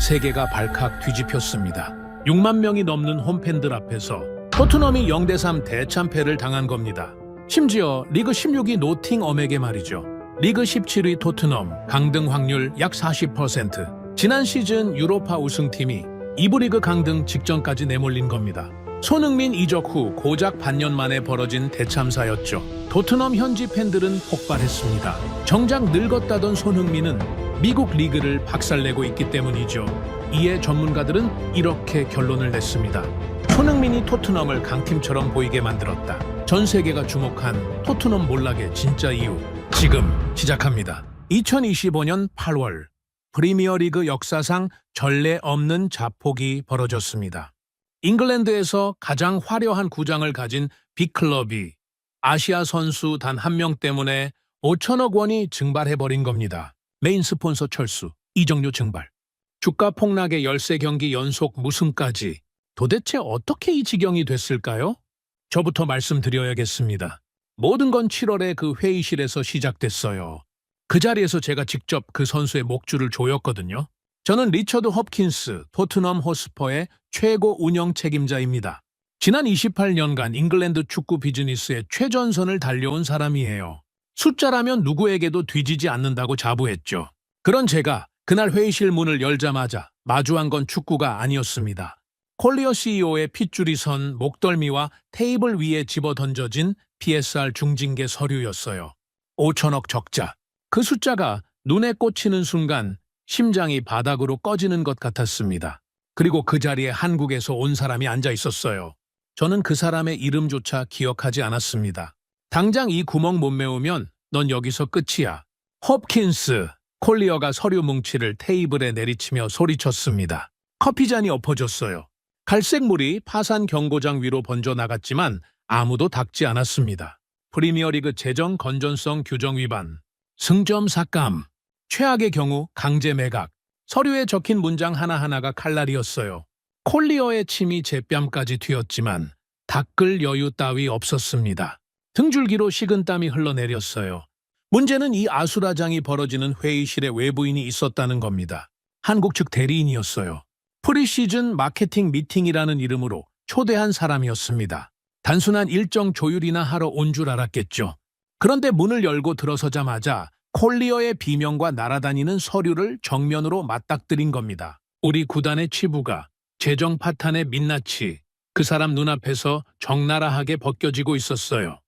세계가 발칵 뒤집혔습니다. 6만 명이 넘는 홈팬들 앞에서 토트넘이 0대3 대참패를 당한 겁니다. 심지어 리그 16위 노팅엄에게 말이죠. 리그 17위 토트넘 강등 확률 약 40%. 지난 시즌 유로파 우승팀이 2부 리그 강등 직전까지 내몰린 겁니다. 손흥민 이적 후 고작 반년 만에 벌어진 대참사였죠. 토트넘 현지 팬들은 폭발했습니다. 정작 늙었다던 손흥민은 미국 리그를 박살내고 있기 때문이죠. 이에 전문가들은 이렇게 결론을 냈습니다. 손흥민이 토트넘을 강팀처럼 보이게 만들었다. 전 세계가 주목한 토트넘 몰락의 진짜 이유, 지금 시작합니다. 2025년 8월 프리미어리그 역사상 전례 없는 자폭이 벌어졌습니다. 잉글랜드에서 가장 화려한 구장을 가진 빅클럽이 아시아 선수 단 한 명 때문에 5천억 원이 증발해버린 겁니다. 메인 스폰서 철수, 이적료 증발, 주가 폭락의 13경기 연속 무승까지 도대체 어떻게 이 지경이 됐을까요? 저부터 말씀드려야겠습니다. 모든 건 7월에 그 회의실에서 시작됐어요. 그 자리에서 제가 직접 그 선수의 목줄을 조였거든요. 저는 리처드 홉킨스, 토트넘 호스퍼의 최고 운영 책임자입니다. 지난 28년간 잉글랜드 축구 비즈니스의 최전선을 달려온 사람이에요. 숫자라면 누구에게도 뒤지지 않는다고 자부했죠. 그런 제가 그날 회의실 문을 열자마자 마주한 건 축구가 아니었습니다. 콜리어 CEO의 핏줄이 선 목덜미와 테이블 위에 집어던져진 PSR 중징계 서류였어요. 5천억 적자. 그 숫자가 눈에 꽂히는 순간 심장이 바닥으로 꺼지는 것 같았습니다. 그리고 그 자리에 한국에서 온 사람이 앉아 있었어요. 저는 그 사람의 이름조차 기억하지 않았습니다. 당장 이 구멍 못 메우면 넌 여기서 끝이야. 홉킨스, 콜리어가 서류 뭉치를 테이블에 내리치며 소리쳤습니다. 커피잔이 엎어졌어요. 갈색물이 파산 경고장 위로 번져나갔지만 아무도 닦지 않았습니다. 프리미어리그 재정 건전성 규정 위반, 승점 삭감, 최악의 경우 강제 매각, 서류에 적힌 문장 하나하나가 칼날이었어요. 콜리어의 침이 제 뺨까지 튀었지만 닦을 여유 따위 없었습니다. 등줄기로 식은땀이 흘러내렸어요. 문제는 이 아수라장이 벌어지는 회의실에 외부인이 있었다는 겁니다. 한국 측 대리인이었어요. 프리시즌 마케팅 미팅이라는 이름으로 초대한 사람이었습니다. 단순한 일정 조율이나 하러 온 줄 알았겠죠. 그런데 문을 열고 들어서자마자 콜리어의 비명과 날아다니는 서류를 정면으로 맞닥뜨린 겁니다. 우리 구단의 치부가 재정 파탄의 민낯이 그 사람 눈앞에서 적나라하게 벗겨지고 있었어요.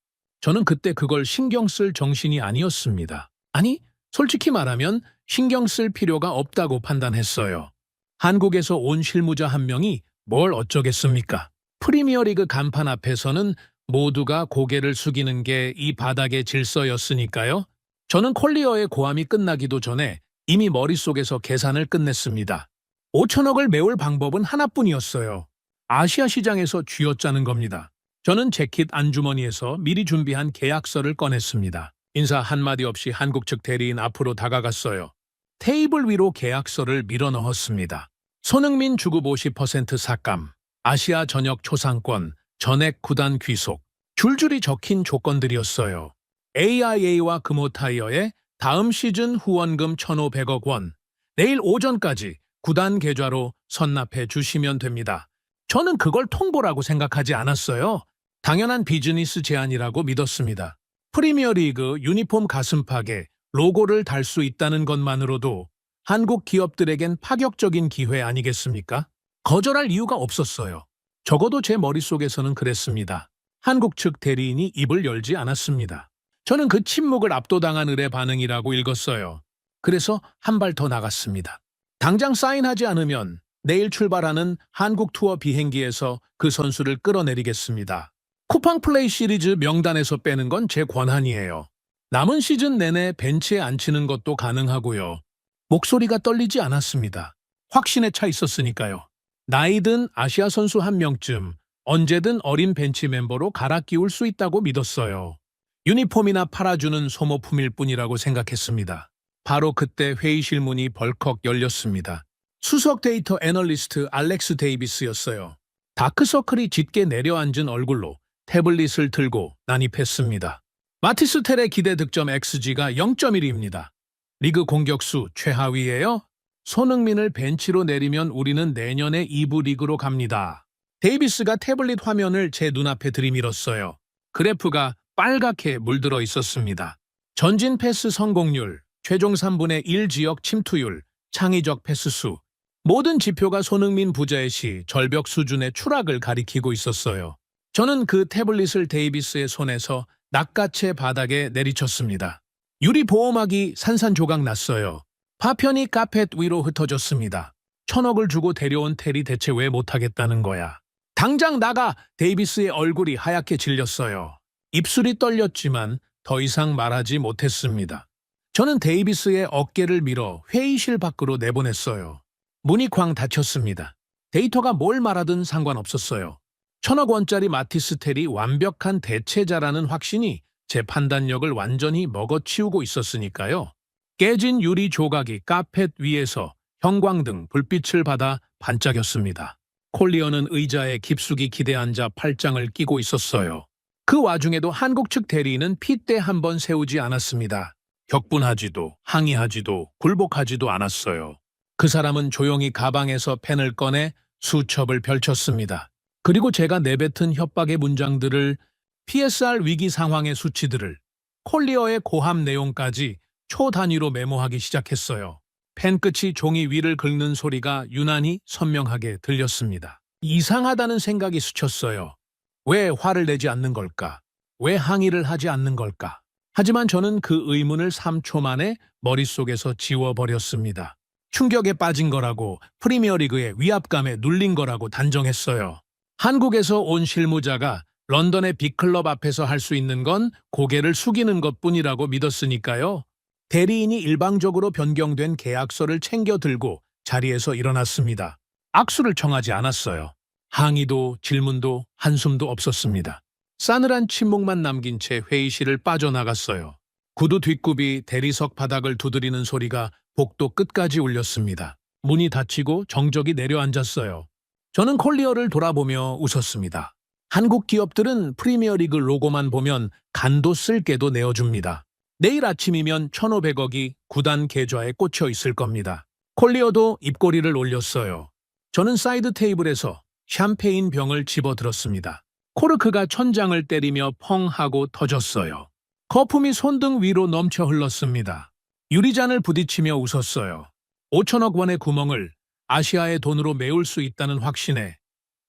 저는 그때 그걸 신경 쓸 정신이 아니었습니다. 아니, 솔직히 말하면 신경 쓸 필요가 없다고 판단했어요. 한국에서 온 실무자 한 명이 뭘 어쩌겠습니까? 프리미어리그 간판 앞에서는 모두가 고개를 숙이는 게 이 바닥의 질서였으니까요. 저는 콜리어의 고함이 끝나기도 전에 이미 머릿속에서 계산을 끝냈습니다. 5천억을 메울 방법은 하나뿐이었어요. 아시아 시장에서 쥐어짜는 겁니다. 저는 재킷 안주머니에서 미리 준비한 계약서를 꺼냈습니다. 인사 한마디 없이 한국 측 대리인 앞으로 다가갔어요. 테이블 위로 계약서를 밀어넣었습니다. 손흥민 주급 50% 삭감, 아시아 전역 초상권, 전액 구단 귀속, 줄줄이 적힌 조건들이었어요. AIA와 금호타이어의 다음 시즌 후원금 1,500억 원, 내일 오전까지 구단 계좌로 선납해 주시면 됩니다. 저는 그걸 통보라고 생각하지 않았어요. 당연한 비즈니스 제안이라고 믿었습니다. 프리미어리그 유니폼 가슴팍에 로고를 달 수 있다는 것만으로도 한국 기업들에겐 파격적인 기회 아니겠습니까? 거절할 이유가 없었어요. 적어도 제 머릿속에서는 그랬습니다. 한국 측 대리인이 입을 열지 않았습니다. 저는 그 침묵을 압도당한 을의 반응이라고 읽었어요. 그래서 한 발 더 나갔습니다. 당장 사인하지 않으면 내일 출발하는 한국 투어 비행기에서 그 선수를 끌어내리겠습니다. 쿠팡 플레이 시리즈 명단에서 빼는 건 제 권한이에요. 남은 시즌 내내 벤치에 앉히는 것도 가능하고요. 목소리가 떨리지 않았습니다. 확신에 차 있었으니까요. 나이든 아시아 선수 한 명쯤 언제든 어린 벤치 멤버로 갈아 끼울 수 있다고 믿었어요. 유니폼이나 팔아주는 소모품일 뿐이라고 생각했습니다. 바로 그때 회의실 문이 벌컥 열렸습니다. 수석 데이터 애널리스트 알렉스 데이비스였어요. 다크서클이 짙게 내려앉은 얼굴로 태블릿을 들고 난입했습니다. 마티스 텔의 기대 득점 XG가 0.1입니다. 리그 공격수 최하위예요? 손흥민을 벤치로 내리면 우리는 내년에 2부 리그로 갑니다. 데이비스가 태블릿 화면을 제 눈앞에 들이밀었어요. 그래프가 빨갛게 물들어 있었습니다. 전진 패스 성공률, 최종 3분의 1 지역 침투율, 창의적 패스수, 모든 지표가 손흥민 부자의 시 절벽 수준의 추락을 가리키고 있었어요. 저는 그 태블릿을 데이비스의 손에서 낚아채 바닥에 내리쳤습니다. 유리 보호막이 산산조각 났어요. 파편이 카펫 위로 흩어졌습니다. 1,000억을 주고 데려온 텔이 대체 왜 못하겠다는 거야. 당장 나가! 데이비스의 얼굴이 하얗게 질렸어요. 입술이 떨렸지만 더 이상 말하지 못했습니다. 저는 데이비스의 어깨를 밀어 회의실 밖으로 내보냈어요. 문이 쾅 닫혔습니다. 데이터가 뭘 말하든 상관없었어요. 1,000억 원짜리 마티스 텔이 완벽한 대체자라는 확신이 제 판단력을 완전히 먹어치우고 있었으니까요. 깨진 유리 조각이 카펫 위에서 형광등 불빛을 받아 반짝였습니다. 콜리어는 의자에 깊숙이 기대앉아 팔짱을 끼고 있었어요. 그 와중에도 한국 측 대리인은 핏대 한 번 세우지 않았습니다. 격분하지도 항의하지도 굴복하지도 않았어요. 그 사람은 조용히 가방에서 펜을 꺼내 수첩을 펼쳤습니다. 그리고 제가 내뱉은 협박의 문장들을, PSR 위기 상황의 수치들을, 콜리어의 고함 내용까지 초 단위로 메모하기 시작했어요. 펜 끝이 종이 위를 긁는 소리가 유난히 선명하게 들렸습니다. 이상하다는 생각이 스쳤어요. 왜 화를 내지 않는 걸까? 왜 항의를 하지 않는 걸까? 하지만 저는 그 의문을 3초 만에 머릿속에서 지워버렸습니다. 충격에 빠진 거라고, 프리미어리그의 위압감에 눌린 거라고 단정했어요. 한국에서 온 실무자가 런던의 빅클럽 앞에서 할 수 있는 건 고개를 숙이는 것뿐이라고 믿었으니까요. 대리인이 일방적으로 변경된 계약서를 챙겨 들고 자리에서 일어났습니다. 악수를 청하지 않았어요. 항의도 질문도 한숨도 없었습니다. 싸늘한 침묵만 남긴 채 회의실을 빠져나갔어요. 구두 뒷굽이 대리석 바닥을 두드리는 소리가 복도 끝까지 울렸습니다. 문이 닫히고 정적이 내려앉았어요. 저는 콜리어를 돌아보며 웃었습니다. 한국 기업들은 프리미어리그 로고만 보면 간도 쓸게도 내어줍니다. 내일 아침이면 1,500억이 구단 계좌에 꽂혀 있을 겁니다. 콜리어도 입꼬리를 올렸어요. 저는 사이드 테이블에서 샴페인 병을 집어들었습니다. 코르크가 천장을 때리며 펑 하고 터졌어요. 거품이 손등 위로 넘쳐 흘렀습니다. 유리잔을 부딪히며 웃었어요. 5천억 원의 구멍을 아시아의 돈으로 메울 수 있다는 확신에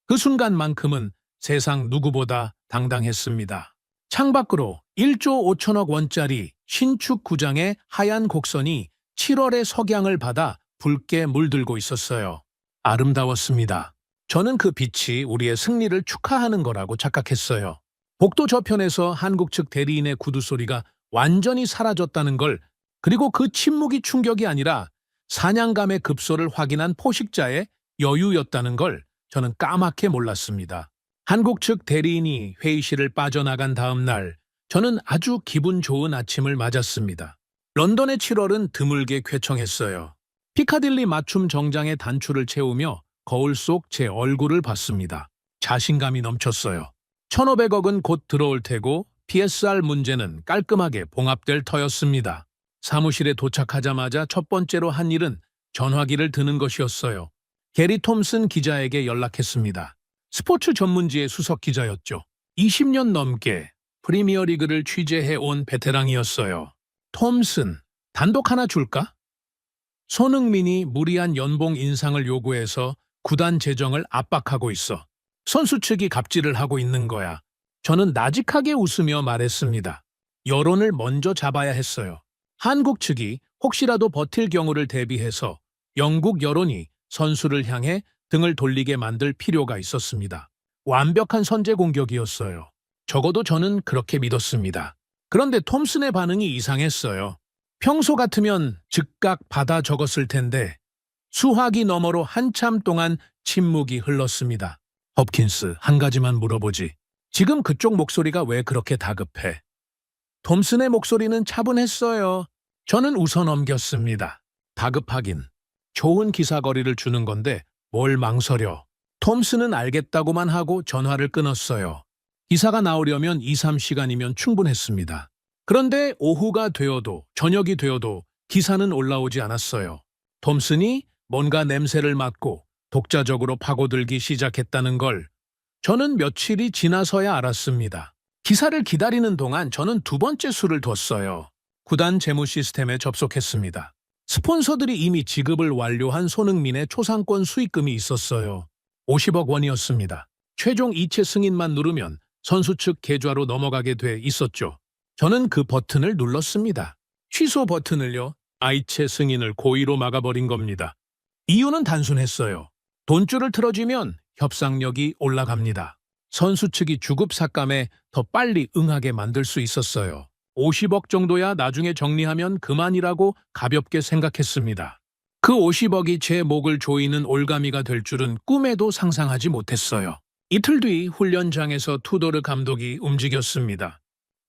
그 순간만큼은 세상 누구보다 당당했습니다. 창밖으로 1조 5천억 원짜리 신축 구장의 하얀 곡선이 7월의 석양을 받아 붉게 물들고 있었어요. 아름다웠습니다. 저는 그 빛이 우리의 승리를 축하하는 거라고 착각했어요. 복도 저편에서 한국 측 대리인의 구두 소리가 완전히 사라졌다는 걸, 그리고 그 침묵이 충격이 아니라 사냥감의 급소를 확인한 포식자의 여유였다는 걸 저는 까맣게 몰랐습니다. 한국 측 대리인이 회의실을 빠져나간 다음 날, 저는 아주 기분 좋은 아침을 맞았습니다. 런던의 7월은 드물게 쾌청했어요. 피카딜리 맞춤 정장의 단추를 채우며 거울 속 제 얼굴을 봤습니다. 자신감이 넘쳤어요. 1,500억은 곧 들어올 테고 PSR 문제는 깔끔하게 봉합될 터였습니다. 사무실에 도착하자마자 첫 번째로 한 일은 전화기를 드는 것이었어요. 게리 톰슨 기자에게 연락했습니다. 스포츠 전문지의 수석 기자였죠. 20년 넘게 프리미어리그를 취재해온 베테랑이었어요. 톰슨, 단독 하나 줄까? 손흥민이 무리한 연봉 인상을 요구해서 구단 재정을 압박하고 있어. 선수 측이 갑질을 하고 있는 거야. 저는 나직하게 웃으며 말했습니다. 여론을 먼저 잡아야 했어요. 한국 측이 혹시라도 버틸 경우를 대비해서 영국 여론이 선수를 향해 등을 돌리게 만들 필요가 있었습니다. 완벽한 선제 공격이었어요. 적어도 저는 그렇게 믿었습니다. 그런데 톰슨의 반응이 이상했어요. 평소 같으면 즉각 받아 적었을 텐데 수화기 너머로 한참 동안 침묵이 흘렀습니다. 홉킨스, 한 가지만 물어보지. 지금 그쪽 목소리가 왜 그렇게 다급해? 톰슨의 목소리는 차분했어요. 저는 웃어 넘겼습니다. 다급하긴. 좋은 기사거리를 주는 건데 뭘 망설여. 톰슨은 알겠다고만 하고 전화를 끊었어요. 기사가 나오려면 2, 3시간이면 충분했습니다. 그런데 오후가 되어도 저녁이 되어도 기사는 올라오지 않았어요. 톰슨이 뭔가 냄새를 맡고 독자적으로 파고들기 시작했다는 걸 저는 며칠이 지나서야 알았습니다. 기사를 기다리는 동안 저는 두 번째 수를 뒀어요. 구단 재무 시스템에 접속했습니다. 스폰서들이 이미 지급을 완료한 손흥민의 초상권 수익금이 있었어요. 50억 원이었습니다. 최종 이체 승인만 누르면 선수 측 계좌로 넘어가게 돼 있었죠. 저는 그 버튼을 눌렀습니다. 취소 버튼을요. 이체 승인을 고의로 막아버린 겁니다. 이유는 단순했어요. 돈줄을 틀어주면 협상력이 올라갑니다. 선수 측이 주급 삭감에 더 빨리 응하게 만들 수 있었어요. 50억 정도야 나중에 정리하면 그만이라고 가볍게 생각했습니다. 그 50억이 제 목을 조이는 올가미가 될 줄은 꿈에도 상상하지 못했어요. 이틀 뒤 훈련장에서 투도르 감독이 움직였습니다.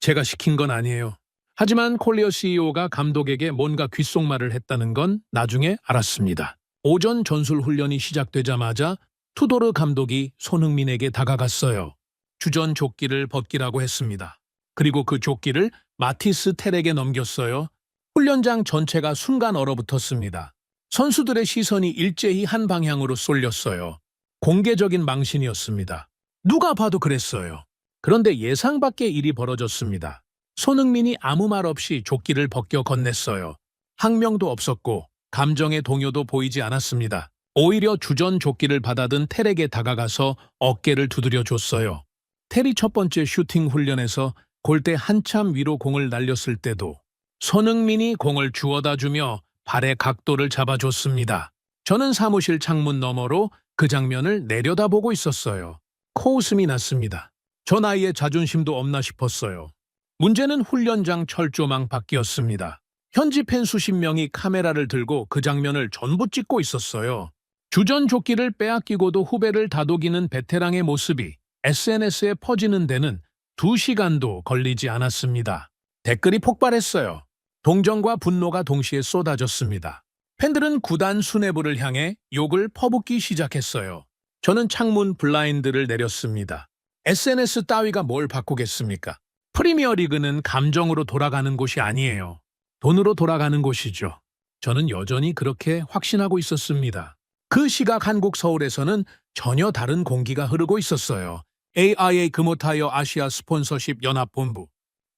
제가 시킨 건 아니에요. 하지만 콜리어 CEO가 감독에게 뭔가 귓속말을 했다는 건 나중에 알았습니다. 오전 전술 훈련이 시작되자마자 투도르 감독이 손흥민에게 다가갔어요. 주전 조끼를 벗기라고 했습니다. 그리고 그 조끼를 마티스 텔에게 넘겼어요. 훈련장 전체가 순간 얼어붙었습니다. 선수들의 시선이 일제히 한 방향으로 쏠렸어요. 공개적인 망신이었습니다. 누가 봐도 그랬어요. 그런데 예상 밖의 일이 벌어졌습니다. 손흥민이 아무 말 없이 조끼를 벗겨 건넸어요. 항명도 없었고 감정의 동요도 보이지 않았습니다. 오히려 주전 조끼를 받아든 텔에게 다가가서 어깨를 두드려 줬어요. 텔이 첫 번째 슈팅 훈련에서 골대 한참 위로 공을 날렸을 때도 손흥민이 공을 주워다 주며 발의 각도를 잡아줬습니다. 저는 사무실 창문 너머로 그 장면을 내려다보고 있었어요. 코웃음이 났습니다. 저 나이에 자존심도 없나 싶었어요. 문제는 훈련장 철조망 밖이었습니다. 현지 팬 수십 명이 카메라를 들고 그 장면을 전부 찍고 있었어요. 주전 조끼를 빼앗기고도 후배를 다독이는 베테랑의 모습이 SNS에 퍼지는 데는 2시간도 걸리지 않았습니다. 댓글이 폭발했어요. 동정과 분노가 동시에 쏟아졌습니다. 팬들은 구단 수뇌부를 향해 욕을 퍼붓기 시작했어요. 저는 창문 블라인드를 내렸습니다. SNS 따위가 뭘 바꾸겠습니까? 프리미어리그는 감정으로 돌아가는 곳이 아니에요. 돈으로 돌아가는 곳이죠. 저는 여전히 그렇게 확신하고 있었습니다. 그 시각 한국 서울에서는 전혀 다른 공기가 흐르고 있었어요. AIA 금호타이어 아시아 스폰서십 연합본부.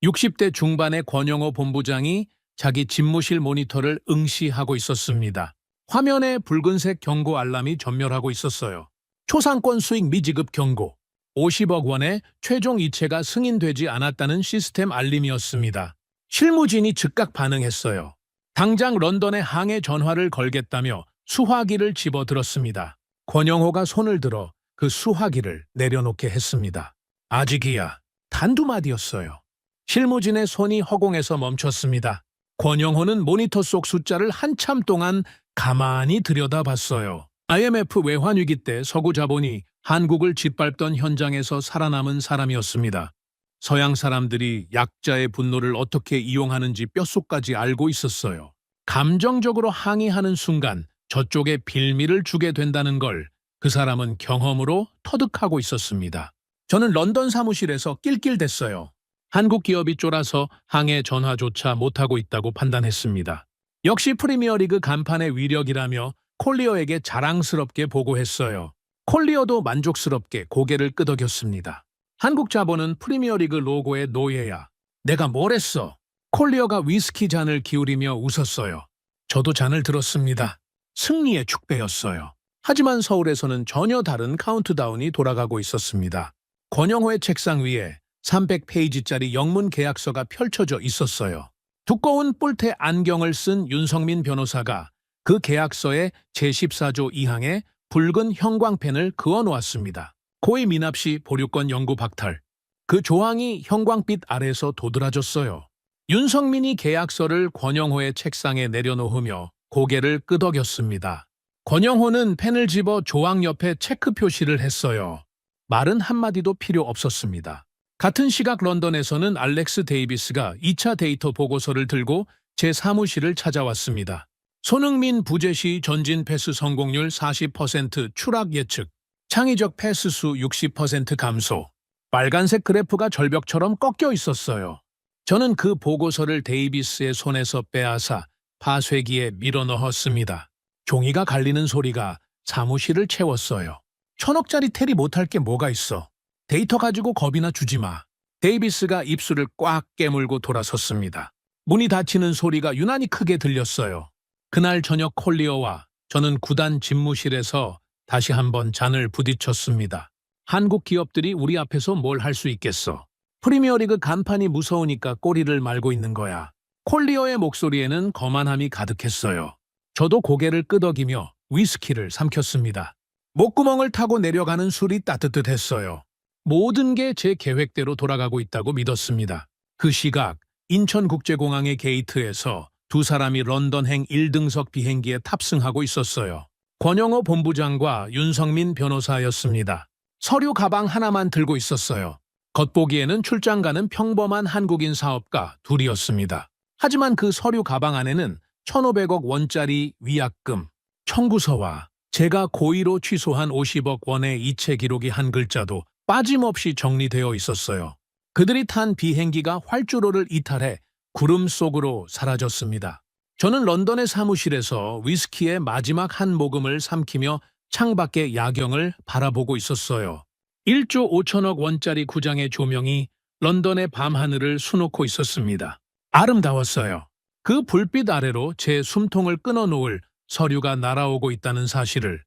60대 중반의 권영호 본부장이 자기 집무실 모니터를 응시하고 있었습니다. 화면에 붉은색 경고 알람이 전멸하고 있었어요. 초상권 수익 미지급 경고. 50억 원의 최종 이체가 승인되지 않았다는 시스템 알림이었습니다. 실무진이 즉각 반응했어요. 당장 런던에 항해 전화를 걸겠다며 수화기를 집어들었습니다. 권영호가 손을 들어 그 수화기를 내려놓게 했습니다. 아직이야. 단두 마디였어요. 실무진의 손이 허공에서 멈췄습니다. 권영호는 모니터 속 숫자를 한참 동안 가만히 들여다봤어요. IMF 외환위기 때 서구 자본이 한국을 짓밟던 현장에서 살아남은 사람이었습니다. 서양 사람들이 약자의 분노를 어떻게 이용하는지 뼛속까지 알고 있었어요. 감정적으로 항의하는 순간 저쪽에 빌미를 주게 된다는 걸 그 사람은 경험으로 터득하고 있었습니다. 저는 런던 사무실에서 낄낄댔어요. 한국 기업이 쫄아서 항해 전화조차 못하고 있다고 판단했습니다. 역시 프리미어리그 간판의 위력이라며 콜리어에게 자랑스럽게 보고했어요. 콜리어도 만족스럽게 고개를 끄덕였습니다. 한국 자본은 프리미어리그 로고의 노예야. 내가 뭘 했어? 콜리어가 위스키 잔을 기울이며 웃었어요. 저도 잔을 들었습니다. 승리의 축배였어요. 하지만 서울에서는 전혀 다른 카운트다운이 돌아가고 있었습니다. 권영호의 책상 위에 300페이지짜리 영문 계약서가 펼쳐져 있었어요. 두꺼운 뿔테 안경을 쓴 윤성민 변호사가 그 계약서에 제14조 2항에 붉은 형광펜을 그어놓았습니다. 고의 미납시 보류권 영구 박탈. 그 조항이 형광빛 아래서 도드라졌어요. 윤성민이 계약서를 권영호의 책상에 내려놓으며 고개를 끄덕였습니다. 권영호는 펜을 집어 조항 옆에 체크 표시를 했어요. 말은 한마디도 필요 없었습니다. 같은 시각 런던에서는 알렉스 데이비스가 2차 데이터 보고서를 들고 제 사무실을 찾아왔습니다. 손흥민 부재 시 전진 패스 성공률 40% 추락 예측, 창의적 패스수 60% 감소, 빨간색 그래프가 절벽처럼 꺾여 있었어요. 저는 그 보고서를 데이비스의 손에서 빼앗아 파쇄기에 밀어넣었습니다. 종이가 갈리는 소리가 사무실을 채웠어요. 1,000억짜리 텔이 못할 게 뭐가 있어. 데이터 가지고 겁이나 주지 마. 데이비스가 입술을 꽉 깨물고 돌아섰습니다. 문이 닫히는 소리가 유난히 크게 들렸어요. 그날 저녁 콜리어와 저는 구단 집무실에서 다시 한번 잔을 부딪혔습니다. 한국 기업들이 우리 앞에서 뭘 할 수 있겠어. 프리미어리그 간판이 무서우니까 꼬리를 말고 있는 거야. 콜리어의 목소리에는 거만함이 가득했어요. 저도 고개를 끄덕이며 위스키를 삼켰습니다. 목구멍을 타고 내려가는 술이 따뜻했어요. 모든 게 제 계획대로 돌아가고 있다고 믿었습니다. 그 시각 인천국제공항의 게이트에서 두 사람이 런던행 1등석 비행기에 탑승하고 있었어요. 권영호 본부장과 윤성민 변호사였습니다. 서류 가방 하나만 들고 있었어요. 겉보기에는 출장 가는 평범한 한국인 사업가 둘이었습니다. 하지만 그 서류 가방 안에는 1,500억 원짜리 위약금, 청구서와 제가 고의로 취소한 50억 원의 이체 기록이 한 글자도 빠짐없이 정리되어 있었어요. 그들이 탄 비행기가 활주로를 이탈해 구름 속으로 사라졌습니다. 저는 런던의 사무실에서 위스키의 마지막 한 모금을 삼키며 창밖의 야경을 바라보고 있었어요. 1조 5천억 원짜리 구장의 조명이 런던의 밤하늘을 수놓고 있었습니다. 아름다웠어요. 그 불빛 아래로 제 숨통을 끊어놓을 서류가 날아오고 있다는 사실을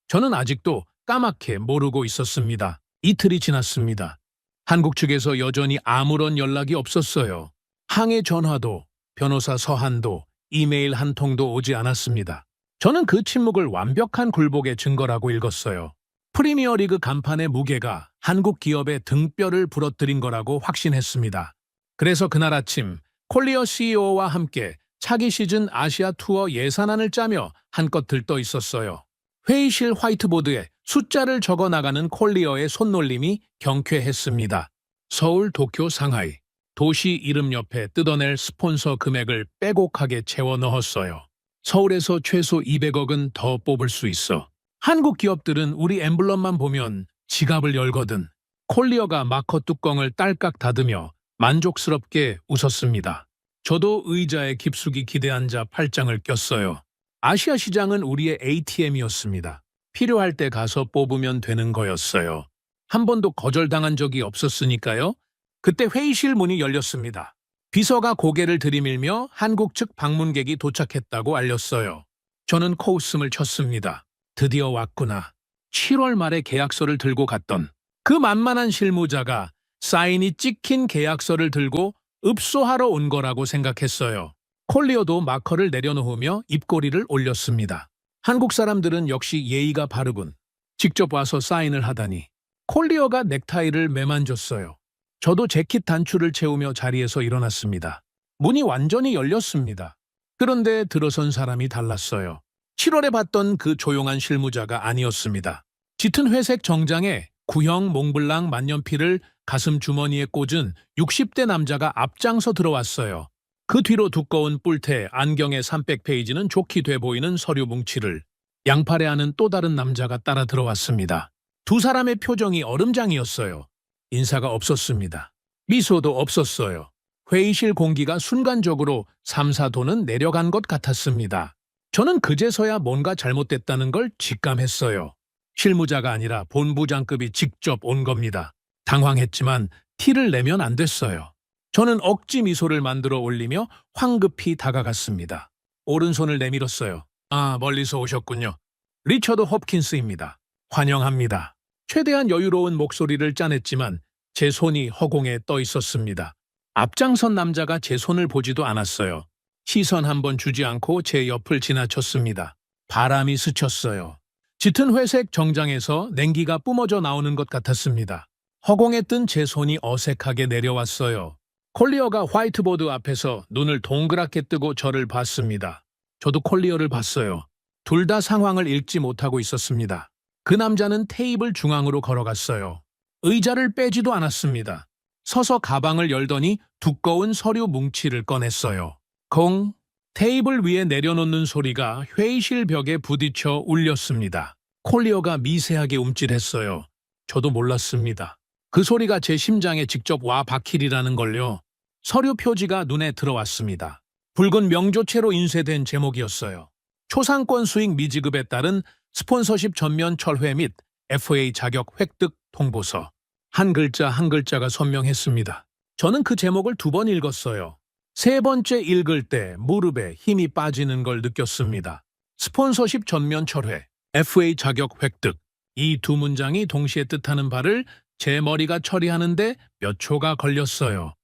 저는 아직도 까맣게 모르고 있었습니다. 이틀이 지났습니다. 한국 측에서 여전히 아무런 연락이 없었어요. 항해 전화도, 변호사 서한도, 이메일 한 통도 오지 않았습니다. 저는 그 침묵을 완벽한 굴복의 증거라고 읽었어요. 프리미어리그 간판의 무게가 한국 기업의 등뼈를 부러뜨린 거라고 확신했습니다. 그래서 그날 아침 콜리어 CEO와 함께 차기 시즌 아시아 투어 예산안을 짜며 한껏 들떠 있었어요. 회의실 화이트보드에 숫자를 적어 나가는 콜리어의 손놀림이 경쾌했습니다. 서울, 도쿄, 상하이. 도시 이름 옆에 뜯어낼 스폰서 금액을 빼곡하게 채워 넣었어요. 서울에서 최소 200억은 더 뽑을 수 있어. 한국 기업들은 우리 엠블럼만 보면 지갑을 열거든. 콜리어가 마커 뚜껑을 딸깍 닫으며 만족스럽게 웃었습니다. 저도 의자에 깊숙이 기대앉아 팔짱을 꼈어요. 아시아 시장은 우리의 ATM이었습니다. 필요할 때 가서 뽑으면 되는 거였어요. 한 번도 거절당한 적이 없었으니까요. 그때 회의실 문이 열렸습니다. 비서가 고개를 들이밀며 한국 측 방문객이 도착했다고 알렸어요. 저는 코웃음을 쳤습니다. 드디어 왔구나. 7월 말에 계약서를 들고 갔던 그 만만한 실무자가 사인이 찍힌 계약서를 들고 읍소하러 온 거라고 생각했어요. 콜리어도 마커를 내려놓으며 입꼬리를 올렸습니다. 한국 사람들은 역시 예의가 바르군. 직접 와서 사인을 하다니. 콜리어가 넥타이를 매만졌어요. 저도 재킷 단추를 채우며 자리에서 일어났습니다. 문이 완전히 열렸습니다. 그런데 들어선 사람이 달랐어요. 7월에 봤던 그 조용한 실무자가 아니었습니다. 짙은 회색 정장에 구형 몽블랑 만년필을 가슴 주머니에 꽂은 60대 남자가 앞장서 들어왔어요. 그 뒤로 두꺼운 뿔테 안경의 300페이지는 좋게 돼 보이는 서류 뭉치를 양팔에 하는 또 다른 남자가 따라 들어왔습니다. 두 사람의 표정이 얼음장이었어요. 인사가 없었습니다. 미소도 없었어요. 회의실 공기가 순간적으로 3, 4도는 내려간 것 같았습니다. 저는 그제서야 뭔가 잘못됐다는 걸 직감했어요. 실무자가 아니라 본부장급이 직접 온 겁니다. 당황했지만 티를 내면 안 됐어요. 저는 억지 미소를 만들어 올리며 황급히 다가갔습니다. 오른손을 내밀었어요. 아, 멀리서 오셨군요. 리처드 홉킨스입니다. 환영합니다. 최대한 여유로운 목소리를 짜냈지만 제 손이 허공에 떠 있었습니다. 앞장선 남자가 제 손을 보지도 않았어요. 시선 한번 주지 않고 제 옆을 지나쳤습니다. 바람이 스쳤어요. 짙은 회색 정장에서 냉기가 뿜어져 나오는 것 같았습니다. 허공에 뜬 제 손이 어색하게 내려왔어요. 콜리어가 화이트보드 앞에서 눈을 동그랗게 뜨고 저를 봤습니다. 저도 콜리어를 봤어요. 둘 다 상황을 읽지 못하고 있었습니다. 그 남자는 테이블 중앙으로 걸어갔어요. 의자를 빼지도 않았습니다. 서서 가방을 열더니 두꺼운 서류 뭉치를 꺼냈어요. 공! 테이블 위에 내려놓는 소리가 회의실 벽에 부딪혀 울렸습니다. 콜리어가 미세하게 움찔했어요. 저도 몰랐습니다. 그 소리가 제 심장에 직접 와 박힐이라는 걸요. 서류 표지가 눈에 들어왔습니다. 붉은 명조체로 인쇄된 제목이었어요. 초상권 수익 미지급에 따른 스폰서십 전면 철회 및 FA 자격 획득 통보서. 한 글자 한 글자가 선명했습니다. 저는 그 제목을 2번 읽었어요. 세 번째 읽을 때 무릎에 힘이 빠지는 걸 느꼈습니다. 스폰서십 전면 철회, FA 자격 획득. 이 두 문장이 동시에 뜻하는 바를 제 머리가 처리하는데 몇 초가 걸렸어요.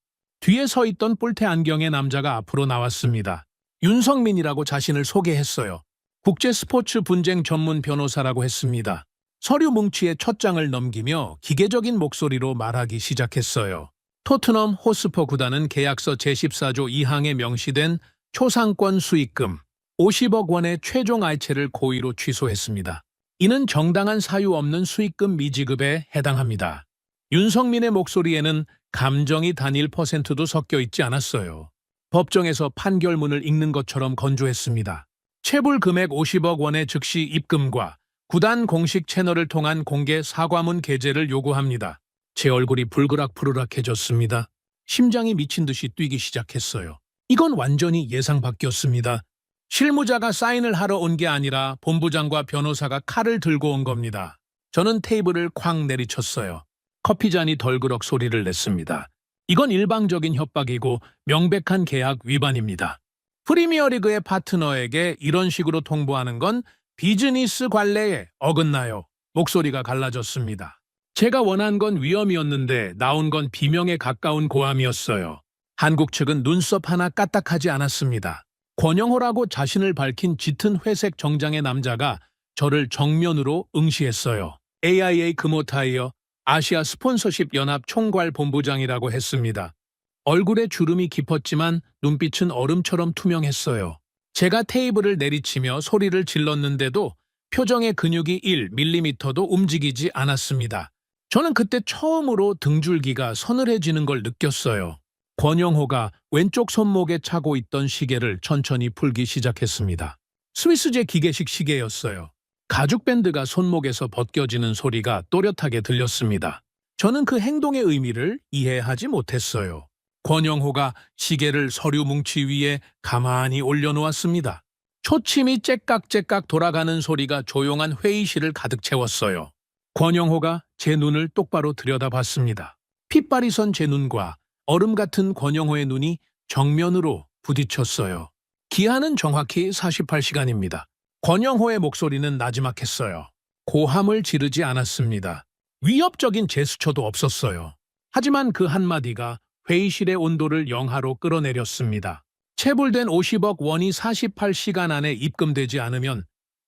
뒤에 서 있던 뿔테 안경의 남자가 앞으로 나왔습니다. 윤성민이라고 자신을 소개했어요. 국제 스포츠 분쟁 전문 변호사라고 했습니다. 서류 뭉치의 첫 장을 넘기며 기계적인 목소리로 말하기 시작했어요. 토트넘 호스퍼 구단은 계약서 제14조 2항에 명시된 초상권 수익금 50억 원의 최종 알체를 고의로 취소했습니다. 이는 정당한 사유 없는 수익금 미지급에 해당합니다. 윤성민의 목소리에는 감정이 단 1%도 섞여 있지 않았어요. 법정에서 판결문을 읽는 것처럼 건조했습니다. 체불 금액 50억 원의 즉시 입금과 구단 공식 채널을 통한 공개 사과문 게재를 요구합니다. 제 얼굴이 불그락푸르락해졌습니다. 심장이 미친 듯이 뛰기 시작했어요. 이건 완전히 예상 밖이었습니다. 실무자가 사인을 하러 온 게 아니라 본부장과 변호사가 칼을 들고 온 겁니다. 저는 테이블을 쾅 내리쳤어요. 커피잔이 덜그럭 소리를 냈습니다. 이건 일방적인 협박이고 명백한 계약 위반입니다. 프리미어리그의 파트너에게 이런 식으로 통보하는 건 비즈니스 관례에 어긋나요. 목소리가 갈라졌습니다. 제가 원한 건 위험이었는데 나온 건 비명에 가까운 고함이었어요. 한국 측은 눈썹 하나 까딱하지 않았습니다. 권영호라고 자신을 밝힌 짙은 회색 정장의 남자가 저를 정면으로 응시했어요. AIA 금호타이어 아시아 스폰서십 연합 총괄 본부장이라고 했습니다. 얼굴에 주름이 깊었지만 눈빛은 얼음처럼 투명했어요. 제가 테이블을 내리치며 소리를 질렀는데도 표정의 근육이 1mm도 움직이지 않았습니다. 저는 그때 처음으로 등줄기가 서늘해지는 걸 느꼈어요. 권영호가 왼쪽 손목에 차고 있던 시계를 천천히 풀기 시작했습니다. 스위스제 기계식 시계였어요. 가죽 밴드가 손목에서 벗겨지는 소리가 또렷하게 들렸습니다. 저는 그 행동의 의미를 이해하지 못했어요. 권영호가 시계를 서류 뭉치 위에 가만히 올려놓았습니다. 초침이 째깍째깍 돌아가는 소리가 조용한 회의실을 가득 채웠어요. 권영호가 제 눈을 똑바로 들여다봤습니다. 핏발이 선 제 눈과 얼음 같은 권영호의 눈이 정면으로 부딪혔어요. 기한은 정확히 48시간입니다. 권영호의 목소리는 나지막했어요. 고함을 지르지 않았습니다. 위협적인 제스처도 없었어요. 하지만 그 한마디가 회의실의 온도를 영하로 끌어내렸습니다. 체불된 50억 원이 48시간 안에 입금되지 않으면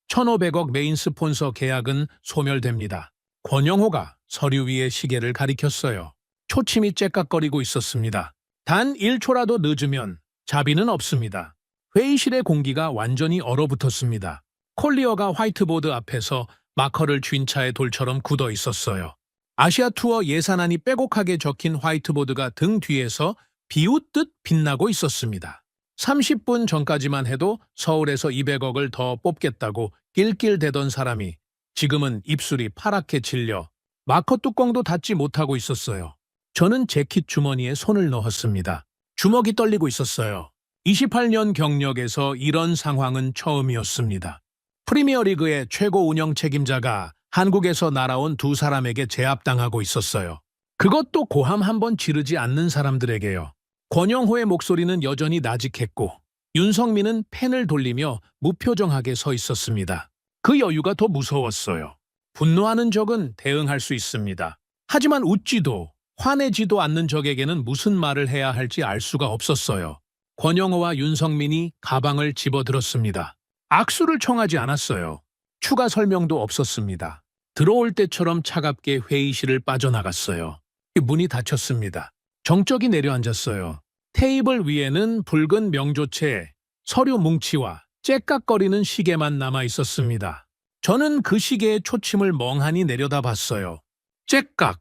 1,500억 메인 스폰서 계약은 소멸됩니다. 권영호가 서류 위에 시계를 가리켰어요. 초침이 째깍거리고 있었습니다. 단 1초라도 늦으면 자비는 없습니다. 회의실의 공기가 완전히 얼어붙었습니다. 콜리어가 화이트보드 앞에서 마커를 쥔 차의 돌처럼 굳어 있었어요. 아시아 투어 예산안이 빼곡하게 적힌 화이트보드가 등 뒤에서 비웃듯 빛나고 있었습니다. 30분 전까지만 해도 서울에서 200억을 더 뽑겠다고 낄낄대던 사람이 지금은 입술이 파랗게 질려 마커 뚜껑도 닫지 못하고 있었어요. 저는 재킷 주머니에 손을 넣었습니다. 주먹이 떨리고 있었어요. 28년 경력에서 이런 상황은 처음이었습니다. 프리미어리그의 최고 운영 책임자가 한국에서 날아온 두 사람에게 제압당하고 있었어요. 그것도 고함 한 번 지르지 않는 사람들에게요. 권영호의 목소리는 여전히 나직했고 윤성민은 펜을 돌리며 무표정하게 서 있었습니다. 그 여유가 더 무서웠어요. 분노하는 적은 대응할 수 있습니다. 하지만 웃지도 화내지도 않는 적에게는 무슨 말을 해야 할지 알 수가 없었어요. 권영호와 윤성민이 가방을 집어들었습니다. 악수를 청하지 않았어요. 추가 설명도 없었습니다. 들어올 때처럼 차갑게 회의실을 빠져나갔어요. 문이 닫혔습니다. 정적이 내려앉았어요. 테이블 위에는 붉은 명조체, 서류 뭉치와 째깍거리는 시계만 남아 있었습니다. 저는 그 시계의 초침을 멍하니 내려다봤어요. 째깍,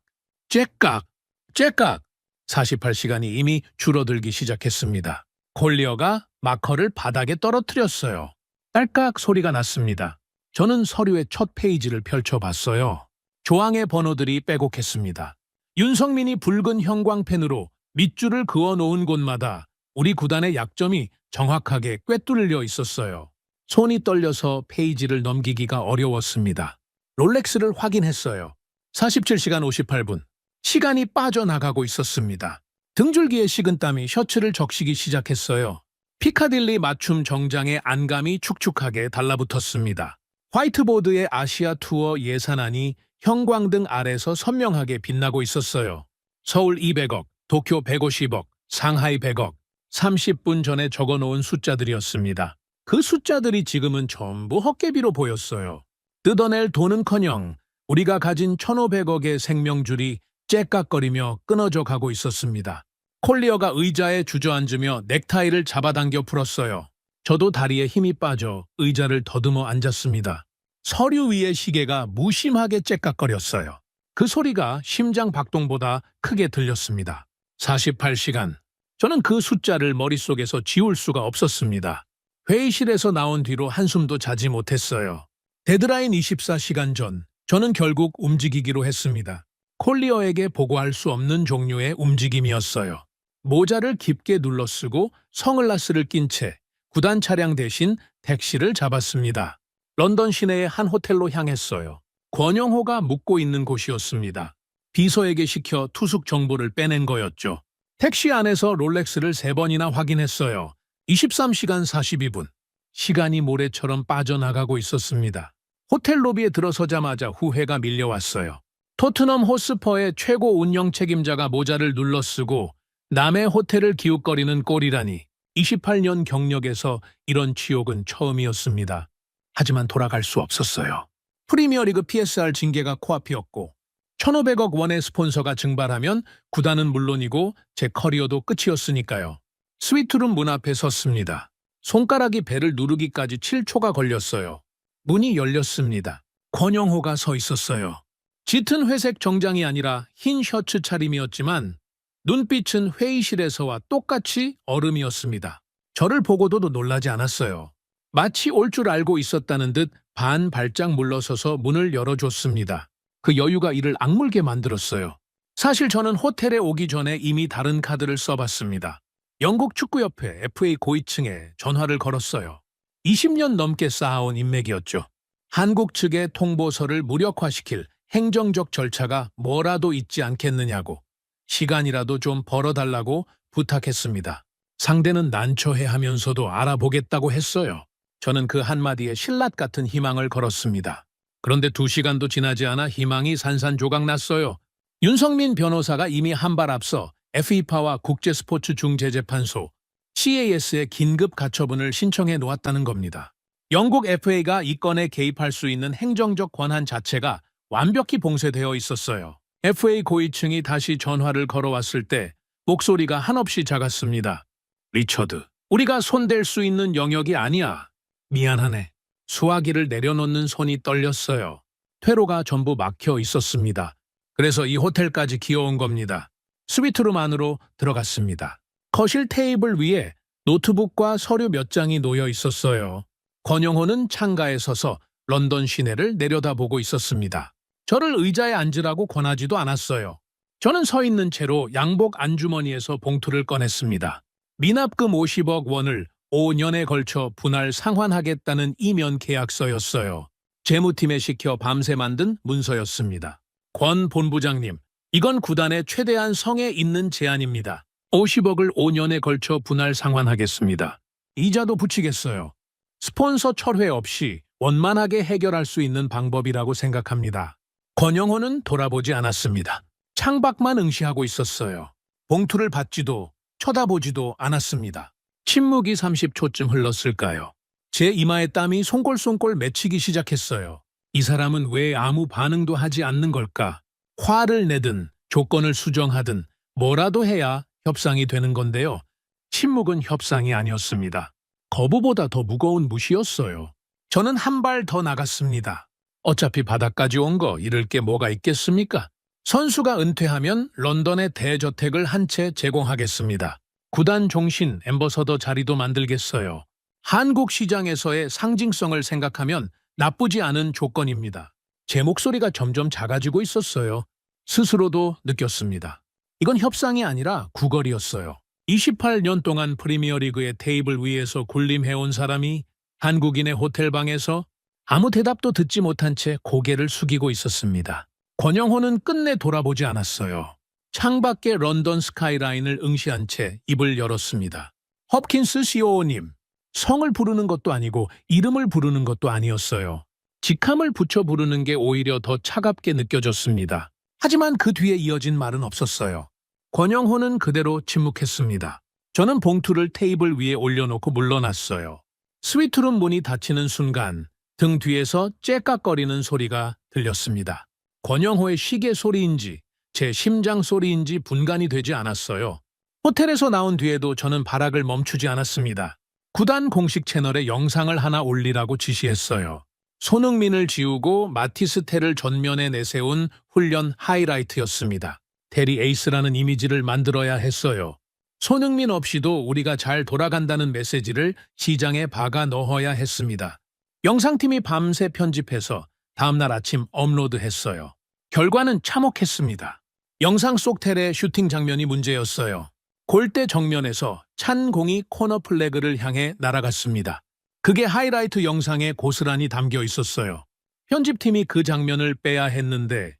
째깍, 째깍. 48시간이 이미 줄어들기 시작했습니다. 콜리어가 마커를 바닥에 떨어뜨렸어요. 딸깍 소리가 났습니다. 저는 서류의 첫 페이지를 펼쳐봤어요. 조항의 번호들이 빼곡했습니다. 윤성민이 붉은 형광펜으로 밑줄을 그어놓은 곳마다 우리 구단의 약점이 정확하게 꿰뚫려 있었어요. 손이 떨려서 페이지를 넘기기가 어려웠습니다. 롤렉스를 확인했어요. 47시간 58분. 시간이 빠져나가고 있었습니다. 등줄기에 식은땀이 셔츠를 적시기 시작했어요. 피카딜리 맞춤 정장의 안감이 축축하게 달라붙었습니다. 화이트보드에 아시아 투어 예산안이 형광등 아래서 선명하게 빛나고 있었어요. 서울 200억, 도쿄 150억, 상하이 100억, 30분 전에 적어놓은 숫자들이었습니다. 그 숫자들이 지금은 전부 헛개비로 보였어요. 뜯어낼 돈은커녕 우리가 가진 1,500억의 생명줄이 째깍거리며 끊어져 가고 있었습니다. 콜리어가 의자에 주저앉으며 넥타이를 잡아당겨 풀었어요. 저도 다리에 힘이 빠져 의자를 더듬어 앉았습니다. 서류 위의 시계가 무심하게 째깍거렸어요. 그 소리가 심장 박동보다 크게 들렸습니다. 48시간. 저는 그 숫자를 머릿속에서 지울 수가 없었습니다. 회의실에서 나온 뒤로 한숨도 자지 못했어요. 데드라인 24시간 전, 저는 결국 움직이기로 했습니다. 콜리어에게 보고할 수 없는 종류의 움직임이었어요. 모자를 깊게 눌러쓰고 선글라스를 낀 채 구단 차량 대신 택시를 잡았습니다. 런던 시내의 한 호텔로 향했어요. 권영호가 묵고 있는 곳이었습니다. 비서에게 시켜 투숙 정보를 빼낸 거였죠. 택시 안에서 롤렉스를 3번이나 확인했어요. 23시간 42분. 시간이 모래처럼 빠져나가고 있었습니다. 호텔 로비에 들어서자마자 후회가 밀려왔어요. 토트넘 호스퍼의 최고 운영 책임자가 모자를 눌러쓰고 남의 호텔을 기웃거리는 꼴이라니 28년 경력에서 이런 지옥은 처음이었습니다. 하지만 돌아갈 수 없었어요. 프리미어리그 PSR 징계가 코앞이었고 1,500억 원의 스폰서가 증발하면 구단은 물론이고 제 커리어도 끝이었으니까요. 스위트룸 문 앞에 섰습니다. 손가락이 벨을 누르기까지 7초가 걸렸어요. 문이 열렸습니다. 권영호가 서 있었어요. 짙은 회색 정장이 아니라 흰 셔츠 차림이었지만 눈빛은 회의실에서와 똑같이 얼음이었습니다. 저를 보고도 놀라지 않았어요. 마치 올 줄 알고 있었다는 듯 반 발짝 물러서서 문을 열어줬습니다. 그 여유가 이를 악물게 만들었어요. 사실 저는 호텔에 오기 전에 이미 다른 카드를 써봤습니다. 영국 축구협회 FA 고위층에 전화를 걸었어요. 20년 넘게 쌓아온 인맥이었죠. 한국 측의 통보서를 무력화시킬 행정적 절차가 뭐라도 있지 않겠느냐고 시간이라도 좀 벌어달라고 부탁했습니다. 상대는 난처해하면서도 알아보겠다고 했어요. 저는 그 한마디에 신랏 같은 희망을 걸었습니다. 그런데 2시간도 지나지 않아 희망이 산산조각났어요. 윤성민 변호사가 이미 한 발 앞서 FIFA와 국제스포츠중재재판소 CAS에 긴급 가처분을 신청해 놓았다는 겁니다. 영국 FA가 이 건에 개입할 수 있는 행정적 권한 자체가 완벽히 봉쇄되어 있었어요. FA 고위층이 다시 전화를 걸어왔을 때 목소리가 한없이 작았습니다. 리처드, 우리가 손댈 수 있는 영역이 아니야. 미안하네. 수화기를 내려놓는 손이 떨렸어요. 퇴로가 전부 막혀 있었습니다. 그래서 이 호텔까지 기어온 겁니다. 스위트룸 안으로 들어갔습니다. 거실 테이블 위에 노트북과 서류 몇 장이 놓여 있었어요. 권영호는 창가에 서서 런던 시내를 내려다보고 있었습니다. 저를 의자에 앉으라고 권하지도 않았어요. 저는 서 있는 채로 양복 안주머니에서 봉투를 꺼냈습니다. 미납금 50억 원을 5년에 걸쳐 분할 상환하겠다는 이면 계약서였어요. 재무팀에 시켜 밤새 만든 문서였습니다. 권 본부장님, 이건 구단의 최대한 성에 있는 제안입니다. 50억을 5년에 걸쳐 분할 상환하겠습니다. 이자도 붙이겠어요. 스폰서 철회 없이 원만하게 해결할 수 있는 방법이라고 생각합니다. 권영호는 돌아보지 않았습니다. 창밖만 응시하고 있었어요. 봉투를 받지도 쳐다보지도 않았습니다. 침묵이 30초쯤 흘렀을까요? 제 이마에 땀이 송골송골 맺히기 시작했어요. 이 사람은 왜 아무 반응도 하지 않는 걸까? 화를 내든 조건을 수정하든 뭐라도 해야 협상이 되는 건데요. 침묵은 협상이 아니었습니다. 거부보다 더 무거운 무시였어요. 저는 한 발 더 나갔습니다. 어차피 바닥까지 온 거 잃을 게 뭐가 있겠습니까? 선수가 은퇴하면 런던의 대저택을 한 채 제공하겠습니다. 구단 종신 앰버서더 자리도 만들겠어요. 한국 시장에서의 상징성을 생각하면 나쁘지 않은 조건입니다. 제 목소리가 점점 작아지고 있었어요. 스스로도 느꼈습니다. 이건 협상이 아니라 구걸이었어요. 28년 동안 프리미어리그의 테이블 위에서 군림해온 사람이 한국인의 호텔방에서 아무 대답도 듣지 못한 채 고개를 숙이고 있었습니다. 권영호는 끝내 돌아보지 않았어요. 창밖에 런던 스카이라인을 응시한 채 입을 열었습니다. 홉킨스 CEO님, 성을 부르는 것도 아니고 이름을 부르는 것도 아니었어요. 직함을 붙여 부르는 게 오히려 더 차갑게 느껴졌습니다. 하지만 그 뒤에 이어진 말은 없었어요. 권영호는 그대로 침묵했습니다. 저는 봉투를 테이블 위에 올려놓고 물러났어요. 스위트룸 문이 닫히는 순간 등 뒤에서 째깍거리는 소리가 들렸습니다. 권영호의 시계 소리인지 제 심장 소리인지 분간이 되지 않았어요. 호텔에서 나온 뒤에도 저는 발악을 멈추지 않았습니다. 구단 공식 채널에 영상을 하나 올리라고 지시했어요. 손흥민을 지우고 마티스텔을 전면에 내세운 훈련 하이라이트였습니다. 테리 에이스라는 이미지를 만들어야 했어요. 손흥민 없이도 우리가 잘 돌아간다는 메시지를 시장에 박아 넣어야 했습니다. 영상팀이 밤새 편집해서 다음날 아침 업로드했어요. 결과는 참혹했습니다. 영상 속 텔의 슈팅 장면이 문제였어요. 골대 정면에서 찬 공이 코너 플래그를 향해 날아갔습니다. 그게 하이라이트 영상에 고스란히 담겨 있었어요. 편집팀이 그 장면을 빼야 했는데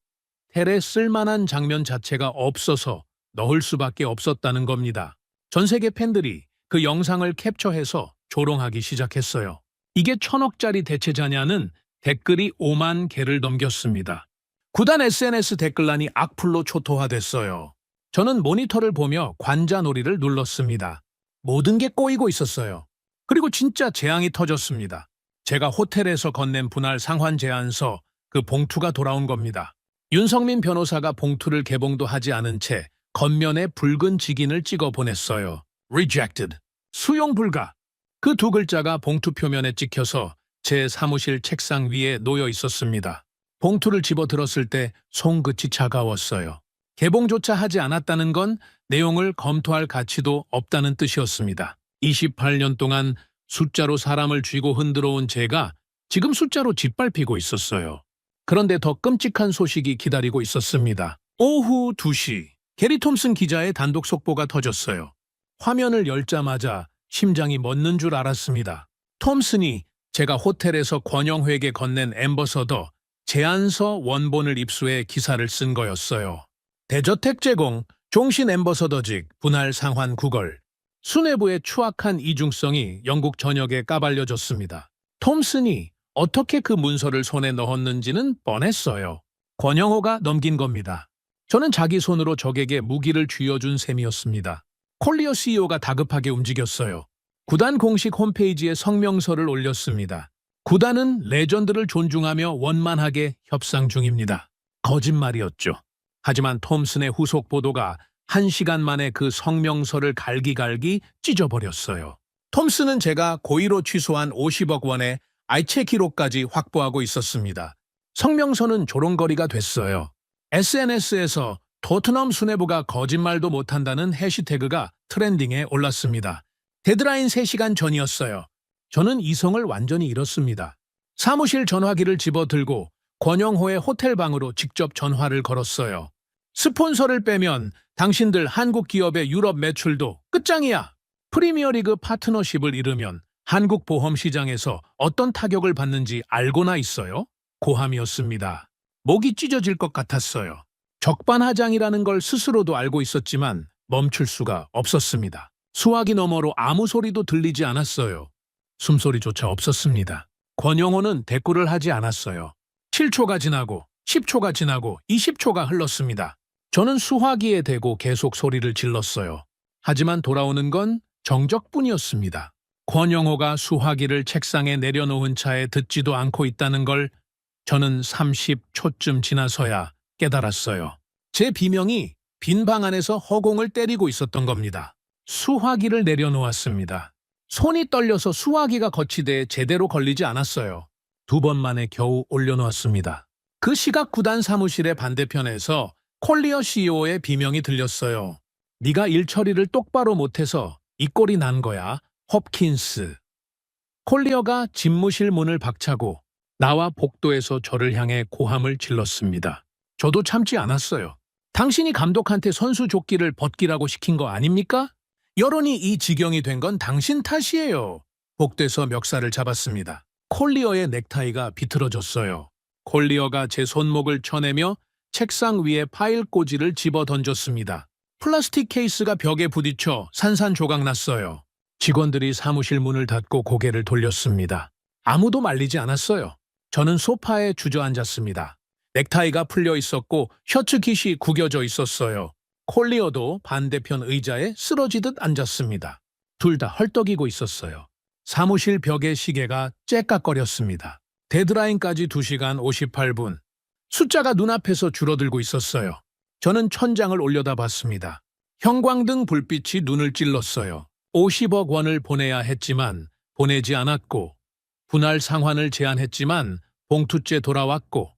텔에 쓸만한 장면 자체가 없어서 넣을 수밖에 없었다는 겁니다. 전 세계 팬들이 그 영상을 캡처해서 조롱하기 시작했어요. 이게 1000억짜리 대체자냐는 댓글이 5만 개를 넘겼습니다. 구단 SNS 댓글란이 악플로 초토화됐어요. 저는 모니터를 보며 관자놀이를 눌렀습니다. 모든 게 꼬이고 있었어요. 그리고 진짜 재앙이 터졌습니다. 제가 호텔에서 건넨 분할 상환 제안서, 그 봉투가 돌아온 겁니다. 윤성민 변호사가 봉투를 개봉도 하지 않은 채 겉면에 붉은 직인을 찍어 보냈어요. Rejected. 수용 불가. 그 두 글자가 봉투 표면에 찍혀서 제 사무실 책상 위에 놓여 있었습니다. 봉투를 집어들었을 때 손끝이 차가웠어요. 개봉조차 하지 않았다는 건 내용을 검토할 가치도 없다는 뜻이었습니다. 28년 동안 숫자로 사람을 쥐고 흔들어 온 제가 지금 숫자로 짓밟히고 있었어요. 그런데 더 끔찍한 소식이 기다리고 있었습니다. 오후 2시, 게리 톰슨 기자의 단독 속보가 터졌어요. 화면을 열자마자 심장이 멎는 줄 알았습니다. 톰슨이 제가 호텔에서 권영회에게 건넨 앰버서더 제안서 원본을 입수해 기사를 쓴 거였어요. 대저택 제공, 종신 앰버서더직, 분할 상환 구걸. 수뇌부의 추악한 이중성이 영국 전역에 까발려졌습니다. 톰슨이 어떻게 그 문서를 손에 넣었는지는 뻔했어요. 권영호가 넘긴 겁니다. 저는 자기 손으로 적에게 무기를 쥐어준 셈이었습니다. 콜리어 CEO가 다급하게 움직였어요. 구단 공식 홈페이지에 성명서를 올렸습니다. 구단은 레전드를 존중하며 원만하게 협상 중입니다. 거짓말이었죠. 하지만 톰슨의 후속 보도가 1시간 만에 그 성명서를 갈기갈기 찢어버렸어요. 톰슨은 제가 고의로 취소한 50억 원의 알체 기록까지 확보하고 있었습니다. 성명서는 조롱거리가 됐어요. SNS에서 토트넘 수뇌부가 거짓말도 못한다는 해시태그가 트렌딩에 올랐습니다. 데드라인 3시간 전이었어요. 저는 이성을 완전히 잃었습니다. 사무실 전화기를 집어들고 권영호의 호텔방으로 직접 전화를 걸었어요. 스폰서를 빼면 당신들 한국 기업의 유럽 매출도 끝장이야. 프리미어리그 파트너십을 잃으면 한국 보험 시장에서 어떤 타격을 받는지 알고나 있어요? 고함이었습니다. 목이 찢어질 것 같았어요. 적반하장이라는 걸 스스로도 알고 있었지만 멈출 수가 없었습니다. 수화기 너머로 아무 소리도 들리지 않았어요. 숨소리조차 없었습니다. 권영호는 대꾸를 하지 않았어요. 7초가 지나고 10초가 지나고 20초가 흘렀습니다. 저는 수화기에 대고 계속 소리를 질렀어요. 하지만 돌아오는 건 정적뿐이었습니다. 권영호가 수화기를 책상에 내려놓은 차에 듣지도 않고 있다는 걸 저는 30초쯤 지나서야 깨달았어요. 제 비명이 빈 방 안에서 허공을 때리고 있었던 겁니다. 수화기를 내려놓았습니다. 손이 떨려서 수화기가 거치대에 제대로 걸리지 않았어요. 2번 만에 겨우 올려놓았습니다. 그 시각 구단 사무실의 반대편에서 콜리어 CEO의 비명이 들렸어요. 네가 일 처리를 똑바로 못해서 이 꼴이 난 거야, 홉킨스. 콜리어가 집무실 문을 박차고 나와 복도에서 저를 향해 고함을 질렀습니다. 저도 참지 않았어요. 당신이 감독한테 선수 조끼를 벗기라고 시킨 거 아닙니까? 여론이 이 지경이 된 건 당신 탓이에요. 복대서 멱살을 잡았습니다. 콜리어의 넥타이가 비틀어졌어요. 콜리어가 제 손목을 쳐내며 책상 위에 파일 꽂이를 집어 던졌습니다. 플라스틱 케이스가 벽에 부딪혀 산산조각 났어요. 직원들이 사무실 문을 닫고 고개를 돌렸습니다. 아무도 말리지 않았어요. 저는 소파에 주저앉았습니다. 넥타이가 풀려 있었고 셔츠 깃이 구겨져 있었어요. 콜리어도 반대편 의자에 쓰러지듯 앉았습니다. 둘 다 헐떡이고 있었어요. 사무실 벽의 시계가 째깍거렸습니다. 데드라인까지 2시간 58분. 숫자가 눈앞에서 줄어들고 있었어요. 저는 천장을 올려다봤습니다. 형광등 불빛이 눈을 찔렀어요. 50억 원을 보내야 했지만 보내지 않았고, 분할 상환을 제안했지만 봉투째 돌아왔고,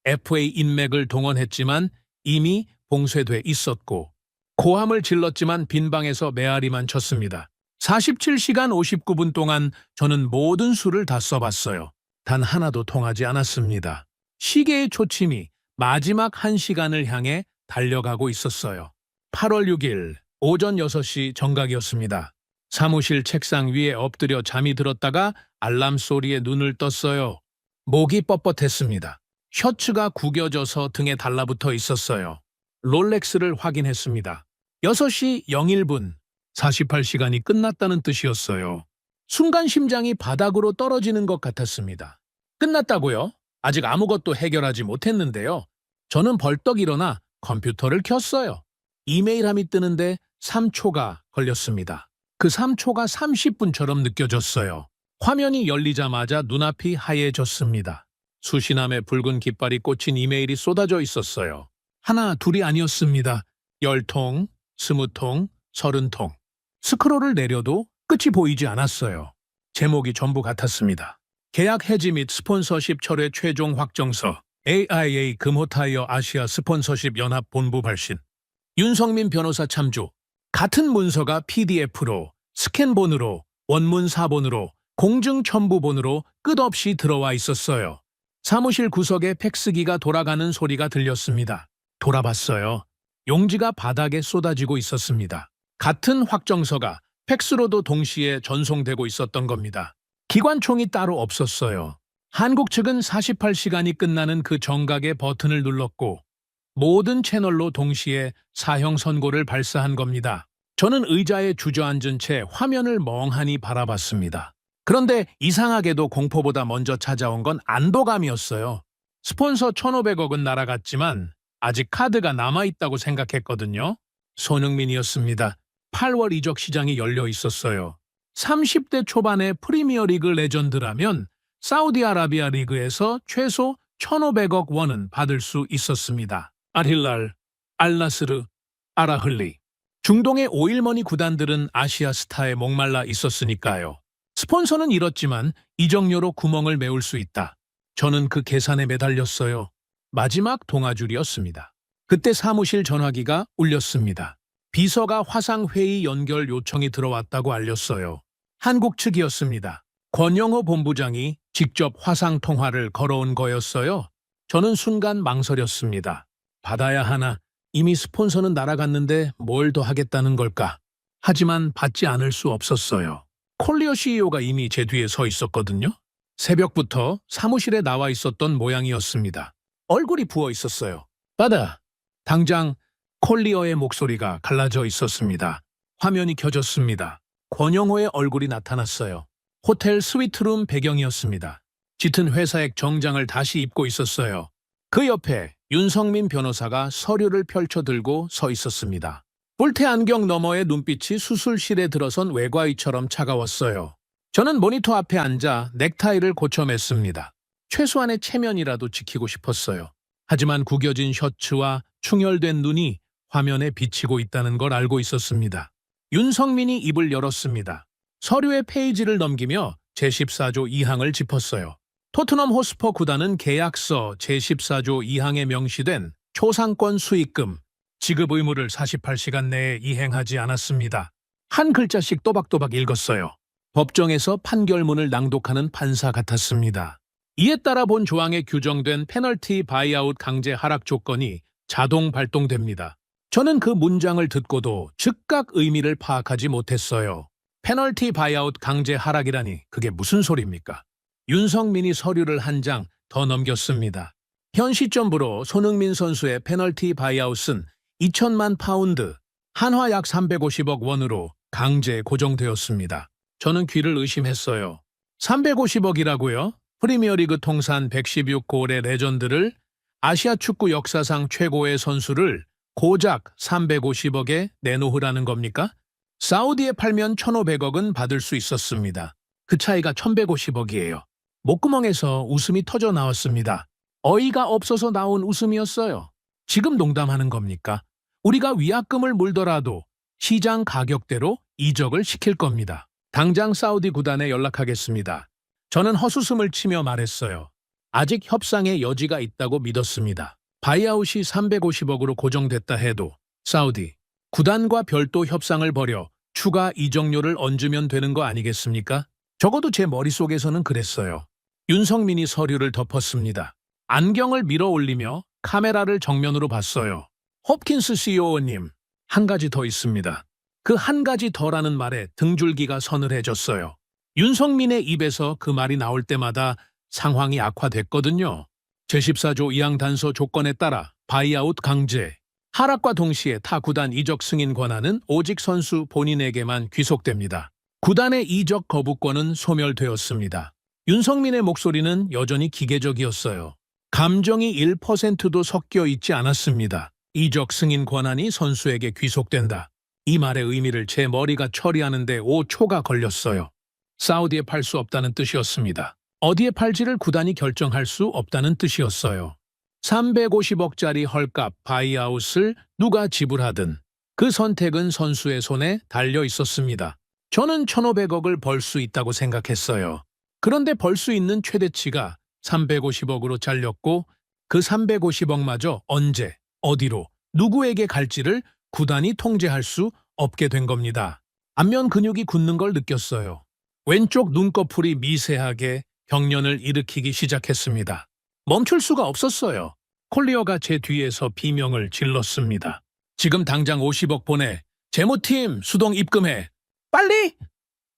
FA 인맥을 동원했지만 이미 봉쇄돼 있었고, 고함을 질렀지만 빈방에서 메아리만 쳤습니다. 47시간 59분 동안 저는 모든 수를 다 써봤어요. 단 하나도 통하지 않았습니다. 시계의 초침이 마지막 1시간을 향해 달려가고 있었어요. 8월 6일 오전 6시 정각이었습니다. 사무실 책상 위에 엎드려 잠이 들었다가 알람 소리에 눈을 떴어요. 목이 뻣뻣했습니다. 셔츠가 구겨져서 등에 달라붙어 있었어요. 롤렉스를 확인했습니다. 6시 01분, 48시간이 끝났다는 뜻이었어요. 순간 심장이 바닥으로 떨어지는 것 같았습니다. 끝났다고요? 아직 아무것도 해결하지 못했는데요. 저는 벌떡 일어나 컴퓨터를 켰어요. 이메일함이 뜨는데 3초가 걸렸습니다. 그 3초가 30분처럼 느껴졌어요. 화면이 열리자마자 눈앞이 하얘졌습니다. 수시남의 붉은 깃발이 꽂힌 이메일이 쏟아져 있었어요. 하나, 둘이 아니었습니다. 10통, 20통, 30통. 스크롤을 내려도 끝이 보이지 않았어요. 제목이 전부 같았습니다. 계약 해지 및 스폰서십 철회 최종 확정서, AIA 금호타이어 아시아 스폰서십 연합 본부 발신, 윤성민 변호사 참조. 같은 문서가 PDF로, 스캔본으로, 원문 사본으로, 공증 첨부본으로 끝없이 들어와 있었어요. 사무실 구석에 팩스기가 돌아가는 소리가 들렸습니다. 돌아봤어요. 용지가 바닥에 쏟아지고 있었습니다. 같은 확정서가 팩스로도 동시에 전송되고 있었던 겁니다. 기관총이 따로 없었어요. 한국 측은 48시간이 끝나는 그 정각의 버튼을 눌렀고 모든 채널로 동시에 사형 선고를 발사한 겁니다. 저는 의자에 주저앉은 채 화면을 멍하니 바라봤습니다. 그런데 이상하게도 공포보다 먼저 찾아온 건 안도감이었어요. 스폰서 1,500억은 날아갔지만 아직 카드가 남아있다고 생각했거든요. 손흥민이었습니다. 8월 이적 시장이 열려 있었어요. 30대 초반의 프리미어리그 레전드라면 사우디아라비아 리그에서 최소 1,500억 원은 받을 수 있었습니다. 알힐랄, 알나스르, 아라흘리. 중동의 오일머니 구단들은 아시아 스타에 목말라 있었으니까요. 스폰서는 잃었지만 이적료로 구멍을 메울 수 있다. 저는 그 계산에 매달렸어요. 마지막 동아줄이었습니다. 그때 사무실 전화기가 울렸습니다. 비서가 화상회의 연결 요청이 들어왔다고 알렸어요. 한국 측이었습니다. 권영호 본부장이 직접 화상통화를 걸어온 거였어요. 저는 순간 망설였습니다. 받아야 하나, 이미 스폰서는 날아갔는데 뭘 더 하겠다는 걸까? 하지만 받지 않을 수 없었어요. 콜리어 CEO가 이미 제 뒤에 서 있었거든요. 새벽부터 사무실에 나와 있었던 모양이었습니다. 얼굴이 부어 있었어요. 받아! 당장 콜리어의 목소리가 갈라져 있었습니다. 화면이 켜졌습니다. 권영호의 얼굴이 나타났어요. 호텔 스위트룸 배경이었습니다. 짙은 회사액 정장을 다시 입고 있었어요. 그 옆에 윤성민 변호사가 서류를 펼쳐들고 서 있었습니다. 뿔테 안경 너머의 눈빛이 수술실에 들어선 외과의처럼 차가웠어요. 저는 모니터 앞에 앉아 넥타이를 고쳐맸습니다. 최소한의 체면이라도 지키고 싶었어요. 하지만 구겨진 셔츠와 충혈된 눈이 화면에 비치고 있다는 걸 알고 있었습니다. 윤성민이 입을 열었습니다. 서류의 페이지를 넘기며 제14조 2항을 짚었어요. 토트넘 호스퍼 구단은 계약서 제14조 2항에 명시된 초상권 수익금, 지급 의무를 48시간 내에 이행하지 않았습니다. 한 글자씩 또박또박 읽었어요. 법정에서 판결문을 낭독하는 판사 같았습니다. 이에 따라 본 조항에 규정된 페널티 바이아웃 강제 하락 조건이 자동 발동됩니다. 저는 그 문장을 듣고도 즉각 의미를 파악하지 못했어요. 페널티 바이아웃 강제 하락이라니 그게 무슨 소리입니까? 윤성민이 서류를 한 장 더 넘겼습니다. 현 시점부로 손흥민 선수의 페널티 바이아웃은 2천만 파운드, 한화 약 350억 원으로 강제 고정되었습니다. 저는 귀를 의심했어요. 350억이라고요? 프리미어리그 통산 116골의 레전드를, 아시아 축구 역사상 최고의 선수를 고작 350억에 내놓으라는 겁니까? 사우디에 팔면 1,500억은 받을 수 있었습니다. 그 차이가 1,150억이에요. 목구멍에서 웃음이 터져 나왔습니다. 어이가 없어서 나온 웃음이었어요. 지금 농담하는 겁니까? 우리가 위약금을 물더라도 시장 가격대로 이적을 시킬 겁니다. 당장 사우디 구단에 연락하겠습니다. 저는 헛웃음을 치며 말했어요. 아직 협상의 여지가 있다고 믿었습니다. 바이아웃이 350억으로 고정됐다 해도 사우디 구단과 별도 협상을 벌여 추가 이적료를 얹으면 되는 거 아니겠습니까? 적어도 제 머릿속에서는 그랬어요. 윤성민이 서류를 덮었습니다. 안경을 밀어 올리며 카메라를 정면으로 봤어요. 홉킨스 CEO님, 한 가지 더 있습니다. 그 한 가지 더라는 말에 등줄기가 서늘해졌어요. 윤성민의 입에서 그 말이 나올 때마다 상황이 악화됐거든요. 제14조 2항 단서 조건에 따라 바이아웃 강제, 하락과 동시에 타 구단 이적 승인 권한은 오직 선수 본인에게만 귀속됩니다. 구단의 이적 거부권은 소멸되었습니다. 윤성민의 목소리는 여전히 기계적이었어요. 감정이 1%도 섞여 있지 않았습니다. 이적 승인 권한이 선수에게 귀속된다. 이 말의 의미를 제 머리가 처리하는데 5초가 걸렸어요. 사우디에 팔 수 없다는 뜻이었습니다. 어디에 팔지를 구단이 결정할 수 없다는 뜻이었어요. 350억짜리 헐값 바이아웃을 누가 지불하든 그 선택은 선수의 손에 달려 있었습니다. 저는 1,500억을 벌 수 있다고 생각했어요. 그런데 벌 수 있는 최대치가 350억으로 잘렸고 그 350억마저 언제, 어디로, 누구에게 갈지를 구단이 통제할 수 없게 된 겁니다. 안면 근육이 굳는 걸 느꼈어요. 왼쪽 눈꺼풀이 미세하게 경련을 일으키기 시작했습니다. 멈출 수가 없었어요. 콜리어가 제 뒤에서 비명을 질렀습니다. 지금 당장 50억 보내. 재무팀 수동 입금해. 빨리!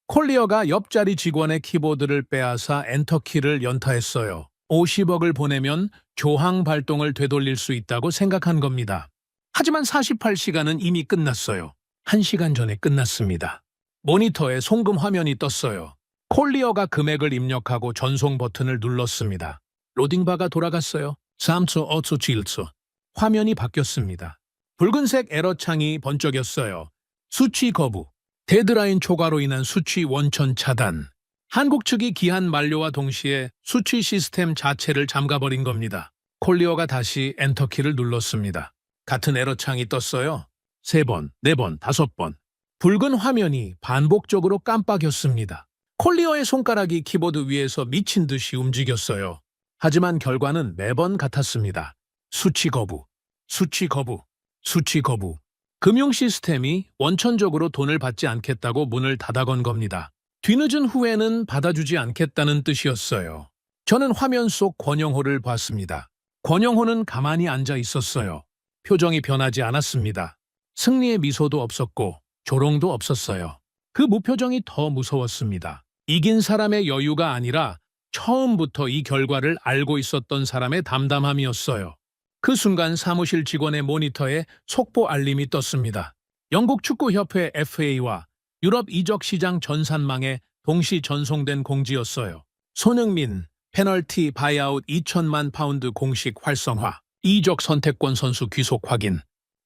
콜리어가 옆자리 직원의 키보드를 빼앗아 엔터키를 연타했어요. 50억을 보내면 조항 발동을 되돌릴 수 있다고 생각한 겁니다. 하지만 48시간은 이미 끝났어요. 1시간 전에 끝났습니다. 모니터에 송금 화면이 떴어요. 콜리어가 금액을 입력하고 전송 버튼을 눌렀습니다. 로딩바가 돌아갔어요. 3초, 5초, 7초. 화면이 바뀌었습니다. 붉은색 에러창이 번쩍였어요. 수취 거부. 데드라인 초과로 인한 수취 원천 차단. 한국 측이 기한 만료와 동시에 수취 시스템 자체를 잠가버린 겁니다. 콜리어가 다시 엔터키를 눌렀습니다. 같은 에러창이 떴어요. 3번, 4번, 5번. 붉은 화면이 반복적으로 깜빡였습니다. 콜리어의 손가락이 키보드 위에서 미친 듯이 움직였어요. 하지만 결과는 매번 같았습니다. 수취 거부, 수취 거부, 수취 거부. 금융 시스템이 원천적으로 돈을 받지 않겠다고 문을 닫아건 겁니다. 뒤늦은 후회는 받아주지 않겠다는 뜻이었어요. 저는 화면 속 권영호를 봤습니다. 권영호는 가만히 앉아 있었어요. 표정이 변하지 않았습니다. 승리의 미소도 없었고 조롱도 없었어요. 그 무표정이 더 무서웠습니다. 이긴 사람의 여유가 아니라 처음부터 이 결과를 알고 있었던 사람의 담담함이었어요. 그 순간 사무실 직원의 모니터에 속보 알림이 떴습니다. 영국 축구협회 FA와 유럽 이적 시장 전산망에 동시 전송된 공지였어요. 손흥민, 페널티 바이아웃 2천만 파운드 공식 활성화, 이적 선택권 선수 귀속 확인.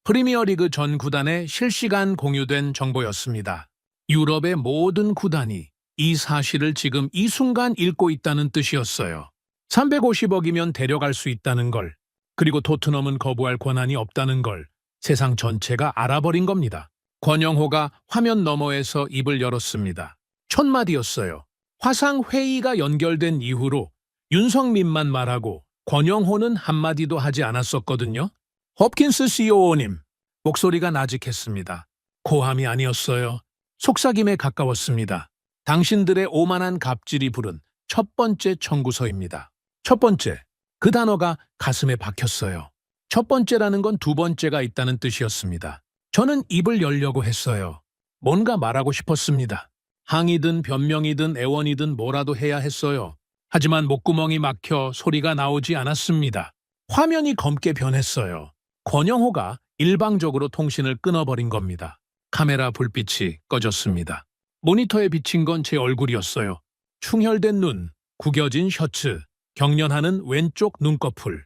프리미어리그 전 구단에 실시간 공유된 정보였습니다. 유럽의 모든 구단이 이 사실을 지금 이 순간 읽고 있다는 뜻이었어요. 350억이면 데려갈 수 있다는 걸, 그리고 토트넘은 거부할 권한이 없다는 걸 세상 전체가 알아버린 겁니다. 권영호가 화면 너머에서 입을 열었습니다. 첫 마디였어요. 화상 회의가 연결된 이후로 윤성민만 말하고 권영호는 한마디도 하지 않았었거든요. 홉킨스 CEO님, 목소리가 나직했습니다. 고함이 아니었어요. 속삭임에 가까웠습니다. 당신들의 오만한 갑질이 부른 첫 번째 청구서입니다. 첫 번째, 그 단어가 가슴에 박혔어요. 첫 번째라는 건 두 번째가 있다는 뜻이었습니다. 저는 입을 열려고 했어요. 뭔가 말하고 싶었습니다. 항의든 변명이든 애원이든 뭐라도 해야 했어요. 하지만 목구멍이 막혀 소리가 나오지 않았습니다. 화면이 검게 변했어요. 권영호가 일방적으로 통신을 끊어버린 겁니다. 카메라 불빛이 꺼졌습니다. 모니터에 비친 건 제 얼굴이었어요. 충혈된 눈, 구겨진 셔츠, 경련하는 왼쪽 눈꺼풀.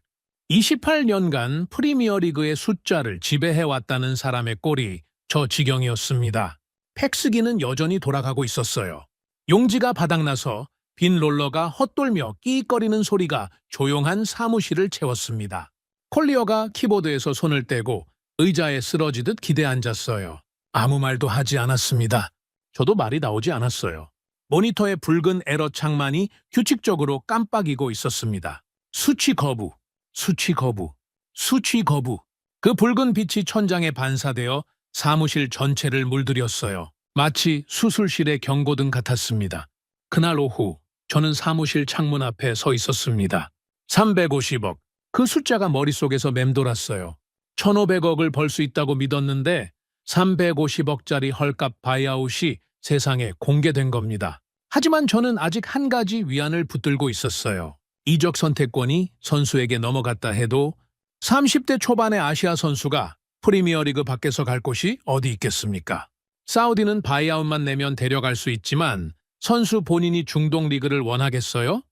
28년간 프리미어리그의 숫자를 지배해왔다는 사람의 꼴이 저 지경이었습니다. 팩스기는 여전히 돌아가고 있었어요. 용지가 바닥나서 빈 롤러가 헛돌며 끼익거리는 소리가 조용한 사무실을 채웠습니다. 콜리어가 키보드에서 손을 떼고 의자에 쓰러지듯 기대 앉았어요. 아무 말도 하지 않았습니다. 저도 말이 나오지 않았어요. 모니터의 붉은 에러 창만이 규칙적으로 깜빡이고 있었습니다. 수치 거부, 수치 거부, 수치 거부. 그 붉은 빛이 천장에 반사되어 사무실 전체를 물들였어요. 마치 수술실의 경고등 같았습니다. 그날 오후 저는 사무실 창문 앞에 서 있었습니다. 350억. 그 숫자가 머릿속에서 맴돌았어요. 1,500억을 벌 수 있다고 믿었는데 350억짜리 헐값 바이아웃이 세상에 공개된 겁니다. 하지만 저는 아직 한 가지 위안을 붙들고 있었어요. 이적 선택권이 선수에게 넘어갔다 해도 30대 초반의 아시아 선수가 프리미어리그 밖에서 갈 곳이 어디 있겠습니까? 사우디는 바이아웃만 내면 데려갈 수 있지만 선수 본인이 중동 리그를 원하겠어요?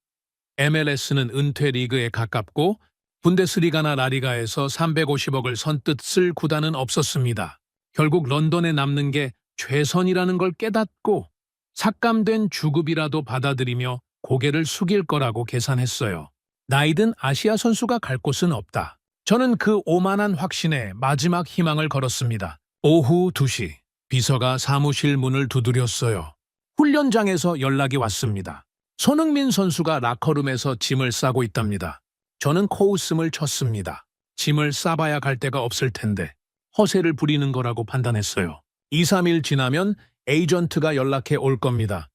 MLS는 은퇴 리그에 가깝고 분데스리가나 라리가에서 350억을 선뜻 쓸 구단은 없었습니다. 결국 런던에 남는 게 최선이라는 걸 깨닫고 삭감된 주급이라도 받아들이며 고개를 숙일 거라고 계산했어요. 나이든 아시아 선수가 갈 곳은 없다. 저는 그 오만한 확신에 마지막 희망을 걸었습니다. 오후 2시 비서가 사무실 문을 두드렸어요. 훈련장에서 연락이 왔습니다. 손흥민 선수가 라커룸에서 짐을 싸고 있답니다. 저는 코웃음을 쳤습니다. 짐을 싸봐야 갈 데가 없을 텐데 허세를 부리는 거라고 판단했어요. 2, 3일 지나면 에이전트가 연락해 올 겁니다.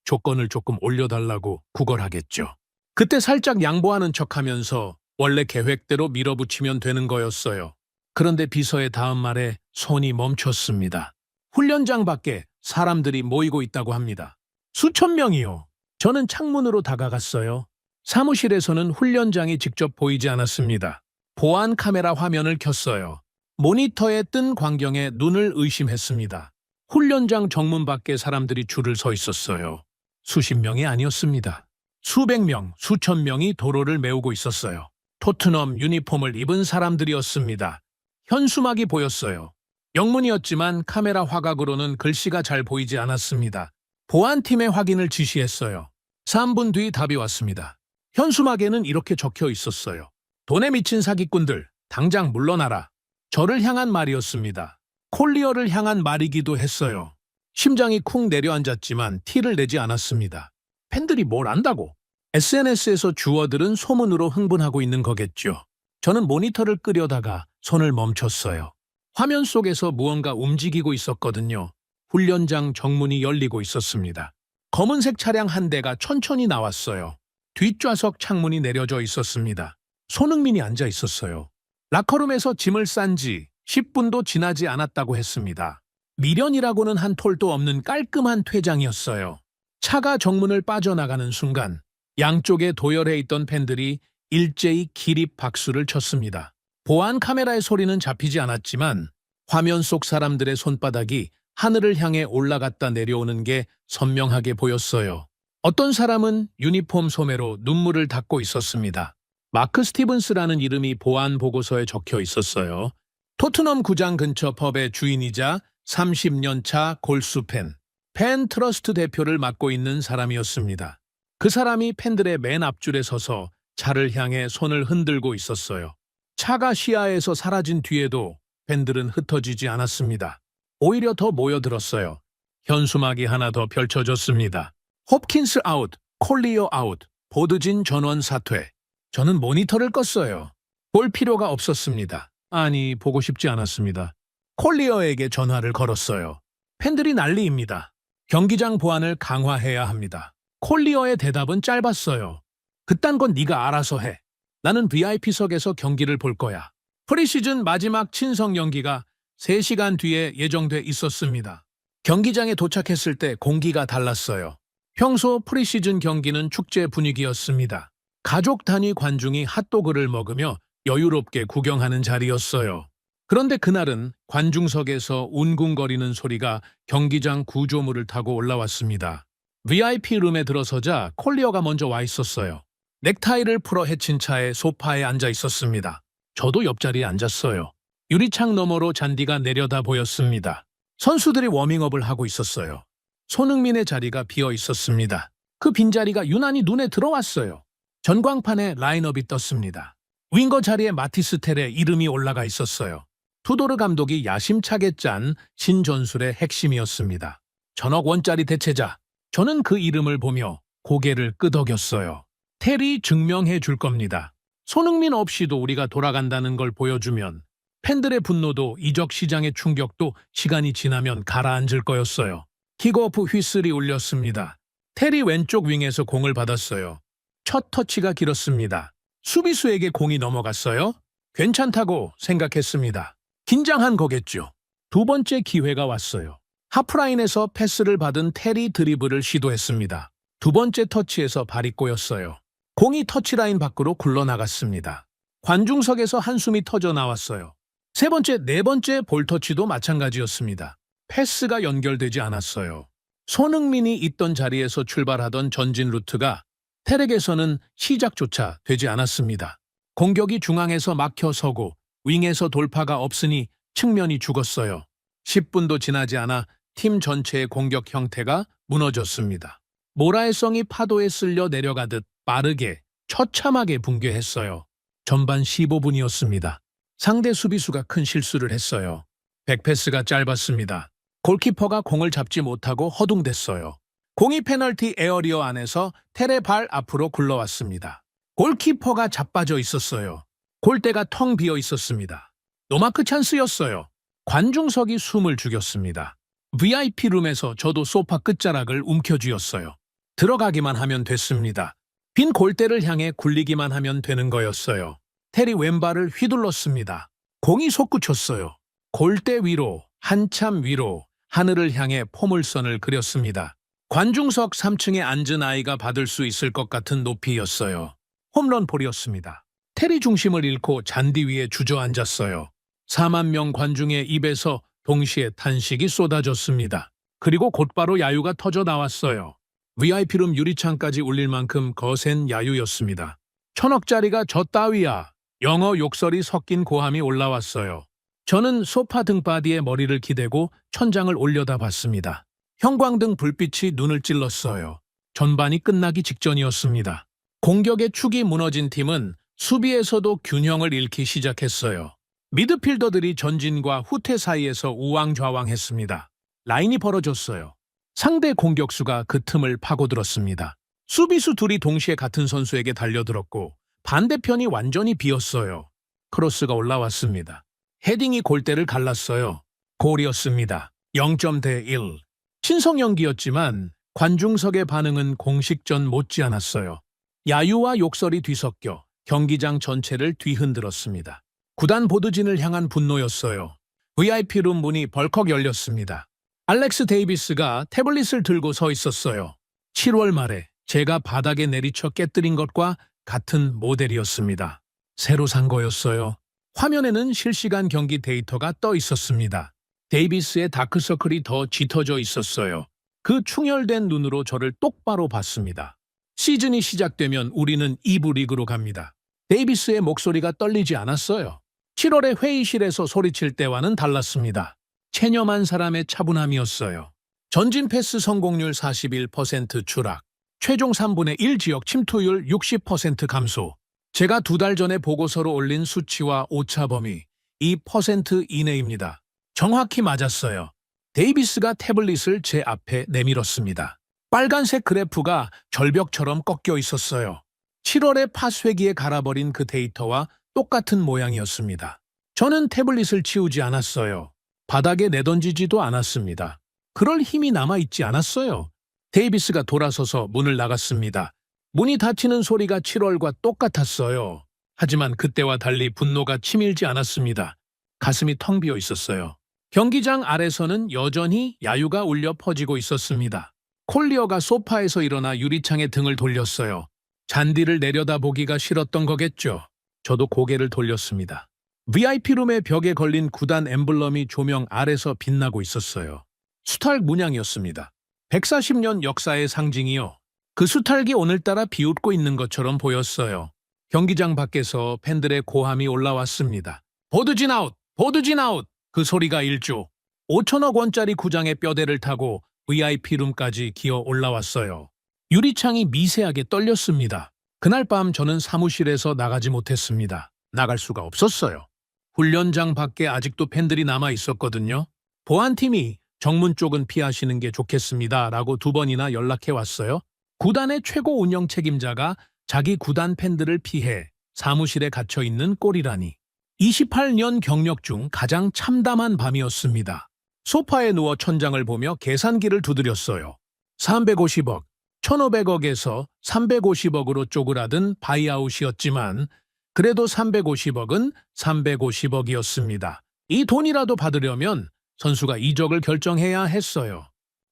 조건을 조금 올려달라고 구걸하겠죠. 그때 살짝 양보하는 척하면서 원래 계획대로 밀어붙이면 되는 거였어요. 그런데 비서의 다음 말에 손이 멈췄습니다. 훈련장 밖에 사람들이 모이고 있다고 합니다. 수천 명이요. 저는 창문으로 다가갔어요. 사무실에서는 훈련장이 직접 보이지 않았습니다. 보안 카메라 화면을 켰어요. 모니터에 뜬 광경에 눈을 의심했습니다. 훈련장 정문 밖에 사람들이 줄을 서 있었어요. 수십 명이 아니었습니다. 수백 명, 수천 명이 도로를 메우고 있었어요. 토트넘 유니폼을 입은 사람들이었습니다. 현수막이 보였어요. 영문이었지만 카메라 화각으로는 글씨가 잘 보이지 않았습니다. 보안팀에 확인을 지시했어요. 3분 뒤 답이 왔습니다. 현수막에는 이렇게 적혀 있었어요. 돈에 미친 사기꾼들, 당장 물러나라. 저를 향한 말이었습니다. 콜리어를 향한 말이기도 했어요. 심장이 쿵 내려앉았지만 티를 내지 않았습니다. 팬들이 뭘 안다고? SNS에서 주워들은 소문으로 흥분하고 있는 거겠죠. 저는 모니터를 끄려다가 손을 멈췄어요. 화면 속에서 무언가 움직이고 있었거든요. 훈련장 정문이 열리고 있었습니다. 검은색 차량 한 대가 천천히 나왔어요. 뒷좌석 창문이 내려져 있었습니다. 손흥민이 앉아 있었어요. 라커룸에서 짐을 싼 지 10분도 지나지 않았다고 했습니다. 미련이라고는 한 톨도 없는 깔끔한 퇴장이었어요. 차가 정문을 빠져나가는 순간 양쪽에 도열해 있던 팬들이 일제히 기립 박수를 쳤습니다. 보안 카메라의 소리는 잡히지 않았지만 화면 속 사람들의 손바닥이 하늘을 향해 올라갔다 내려오는 게 선명하게 보였어요. 어떤 사람은 유니폼 소매로 눈물을 닦고 있었습니다. 마크 스티븐스라는 이름이 보안 보고서에 적혀 있었어요. 토트넘 구장 근처 펍의 주인이자 30년 차 골수팬, 팬 트러스트 대표를 맡고 있는 사람이었습니다. 그 사람이 팬들의 맨 앞줄에 서서 차를 향해 손을 흔들고 있었어요. 차가 시야에서 사라진 뒤에도 팬들은 흩어지지 않았습니다. 오히려 더 모여들었어요. 현수막이 하나 더 펼쳐졌습니다. 홉킨스 아웃, 콜리어 아웃, 보드진 전원 사퇴. 저는 모니터를 껐어요. 볼 필요가 없었습니다. 아니, 보고 싶지 않았습니다. 콜리어에게 전화를 걸었어요. 팬들이 난리입니다. 경기장 보안을 강화해야 합니다. 콜리어의 대답은 짧았어요. 그딴 건 네가 알아서 해. 나는 VIP석에서 경기를 볼 거야. 프리시즌 마지막 친선 경기가 3시간 뒤에 예정돼 있었습니다. 경기장에 도착했을 때 공기가 달랐어요. 평소 프리시즌 경기는 축제 분위기였습니다. 가족 단위 관중이 핫도그를 먹으며 여유롭게 구경하는 자리였어요. 그런데 그날은 관중석에서 웅궁거리는 소리가 경기장 구조물을 타고 올라왔습니다. VIP 룸에 들어서자 콜리어가 먼저 와 있었어요. 넥타이를 풀어 헤친 차에 소파에 앉아 있었습니다. 저도 옆자리에 앉았어요. 유리창 너머로 잔디가 내려다 보였습니다. 선수들이 워밍업을 하고 있었어요. 손흥민의 자리가 비어 있었습니다. 그 빈자리가 유난히 눈에 들어왔어요. 전광판에 라인업이 떴습니다. 윙거 자리에 마티스 텔의 이름이 올라가 있었어요. 투도르 감독이 야심차게 짠 신전술의 핵심이었습니다. 전억 원짜리 대체자. 저는 그 이름을 보며 고개를 끄덕였어요. 텔이 증명해 줄 겁니다. 손흥민 없이도 우리가 돌아간다는 걸 보여주면 팬들의 분노도 이적 시장의 충격도 시간이 지나면 가라앉을 거였어요. 킥오프 휘슬이 울렸습니다. 텔이 왼쪽 윙에서 공을 받았어요. 첫 터치가 길었습니다. 수비수에게 공이 넘어갔어요? 괜찮다고 생각했습니다. 긴장한 거겠죠. 두 번째 기회가 왔어요. 하프라인에서 패스를 받은 텔이 드리블을 시도했습니다. 두 번째 터치에서 발이 꼬였어요. 공이 터치라인 밖으로 굴러나갔습니다. 관중석에서 한숨이 터져 나왔어요. 세 번째, 네 번째 볼터치도 마찬가지였습니다. 패스가 연결되지 않았어요. 손흥민이 있던 자리에서 출발하던 전진 루트가 텔에게서는 시작조차 되지 않았습니다. 공격이 중앙에서 막혀 서고 윙에서 돌파가 없으니 측면이 죽었어요. 10분도 지나지 않아 팀 전체의 공격 형태가 무너졌습니다. 모라의 성이 파도에 쓸려 내려가듯 빠르게 처참하게 붕괴했어요. 전반 15분이었습니다. 상대 수비수가 큰 실수를 했어요. 백패스가 짧았습니다. 골키퍼가 공을 잡지 못하고 허둥댔어요. 공이 페널티 에어리어 안에서 텔의 발 앞으로 굴러왔습니다. 골키퍼가 자빠져 있었어요. 골대가 텅 비어 있었습니다. 노마크 찬스였어요. 관중석이 숨을 죽였습니다. VIP 룸에서 저도 소파 끝자락을 움켜쥐었어요. 들어가기만 하면 됐습니다. 빈 골대를 향해 굴리기만 하면 되는 거였어요. 텔이 왼발을 휘둘렀습니다. 공이 솟구쳤어요. 골대 위로, 한참 위로, 하늘을 향해 포물선을 그렸습니다. 관중석 3층에 앉은 아이가 받을 수 있을 것 같은 높이였어요. 홈런볼이었습니다. 텔이 중심을 잃고 잔디 위에 주저앉았어요. 4만 명 관중의 입에서 동시에 탄식이 쏟아졌습니다. 그리고 곧바로 야유가 터져 나왔어요. VIP룸 유리창까지 울릴 만큼 거센 야유였습니다. 1000억짜리가 저 따위야. 영어 욕설이 섞인 고함이 올라왔어요. 저는 소파 등바디에 머리를 기대고 천장을 올려다봤습니다. 형광등 불빛이 눈을 찔렀어요. 전반이 끝나기 직전이었습니다. 공격의 축이 무너진 팀은 수비에서도 균형을 잃기 시작했어요. 미드필더들이 전진과 후퇴 사이에서 우왕좌왕했습니다. 라인이 벌어졌어요. 상대 공격수가 그 틈을 파고들었습니다. 수비수 둘이 동시에 같은 선수에게 달려들었고 반대편이 완전히 비었어요. 크로스가 올라왔습니다. 헤딩이 골대를 갈랐어요. 골이었습니다. 0점 대 1. 친선 연기였지만 관중석의 반응은 공식전 못지않았어요. 야유와 욕설이 뒤섞여 경기장 전체를 뒤흔들었습니다. 구단 보드진을 향한 분노였어요. VIP룸 문이 벌컥 열렸습니다. 알렉스 데이비스가 태블릿을 들고 서 있었어요. 7월 말에 제가 바닥에 내리쳐 깨뜨린 것과 같은 모델이었습니다. 새로 산 거였어요. 화면에는 실시간 경기 데이터가 떠 있었습니다. 데이비스의 다크서클이 더 짙어져 있었어요. 그 충혈된 눈으로 저를 똑바로 봤습니다. 시즌이 시작되면 우리는 2부 리그로 갑니다. 데이비스의 목소리가 떨리지 않았어요. 7월에 회의실에서 소리칠 때와는 달랐습니다. 체념한 사람의 차분함이었어요. 전진 패스 성공률 41% 추락, 최종 3분의 1 지역 침투율 60% 감소. 제가 2달 전에 보고서로 올린 수치와 오차 범위 2% 이내입니다. 정확히 맞았어요. 데이비스가 태블릿을 제 앞에 내밀었습니다. 빨간색 그래프가 절벽처럼 꺾여 있었어요. 7월에 파쇄기에 갈아버린 그 데이터와 똑같은 모양이었습니다. 저는 태블릿을 치우지 않았어요. 바닥에 내던지지도 않았습니다. 그럴 힘이 남아있지 않았어요. 데이비스가 돌아서서 문을 나갔습니다. 문이 닫히는 소리가 7월과 똑같았어요. 하지만 그때와 달리 분노가 치밀지 않았습니다. 가슴이 텅 비어 있었어요. 경기장 아래서는 여전히 야유가 울려 퍼지고 있었습니다. 콜리어가 소파에서 일어나 유리창에 등을 돌렸어요. 잔디를 내려다보기가 싫었던 거겠죠. 저도 고개를 돌렸습니다. VIP룸의 벽에 걸린 구단 엠블럼이 조명 아래서 빛나고 있었어요. 수탈 문양이었습니다. 140년 역사의 상징이요. 그 수탈기 오늘따라 비웃고 있는 것처럼 보였어요. 경기장 밖에서 팬들의 고함이 올라왔습니다. 보드진 아웃! 보드진 아웃! 그 소리가 1조. 5천억 원짜리 구장의 뼈대를 타고 VIP룸까지 기어 올라왔어요. 유리창이 미세하게 떨렸습니다. 그날 밤 저는 사무실에서 나가지 못했습니다. 나갈 수가 없었어요. 훈련장 밖에 아직도 팬들이 남아 있었거든요. 보안팀이 정문 쪽은 피하시는 게 좋겠습니다. 라고 2번이나 연락해 왔어요. 구단의 최고 운영 책임자가 자기 구단 팬들을 피해 사무실에 gat혀 있는 꼴이라니. 28년 경력 중 가장 참담한 밤이었습니다. 소파에 누워 천장을 보며 계산기를 두드렸어요. 350억, 1,500억에서 350억으로 쪼그라든 바이아웃이었지만 그래도 350억은 350억이었습니다. 이 돈이라도 받으려면 선수가 이적을 결정해야 했어요.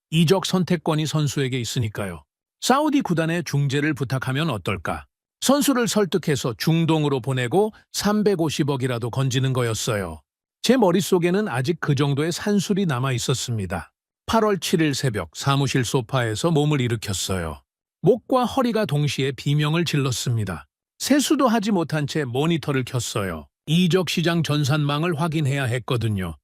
이적 선택권이 선수에게 있으니까요. 사우디 구단에 중재를 부탁하면 어떨까? 선수를 설득해서 중동으로 보내고 350억이라도 건지는 거였어요. 제 머릿속에는 아직 그 정도의 산술이 남아 있었습니다. 8월 7일 새벽 사무실 소파에서 몸을 일으켰어요. 목과 허리가 동시에 비명을 질렀습니다. 세수도 하지 못한 채 모니터를 켰어요. 이적 시장 전산망을 확인해야 했거든요.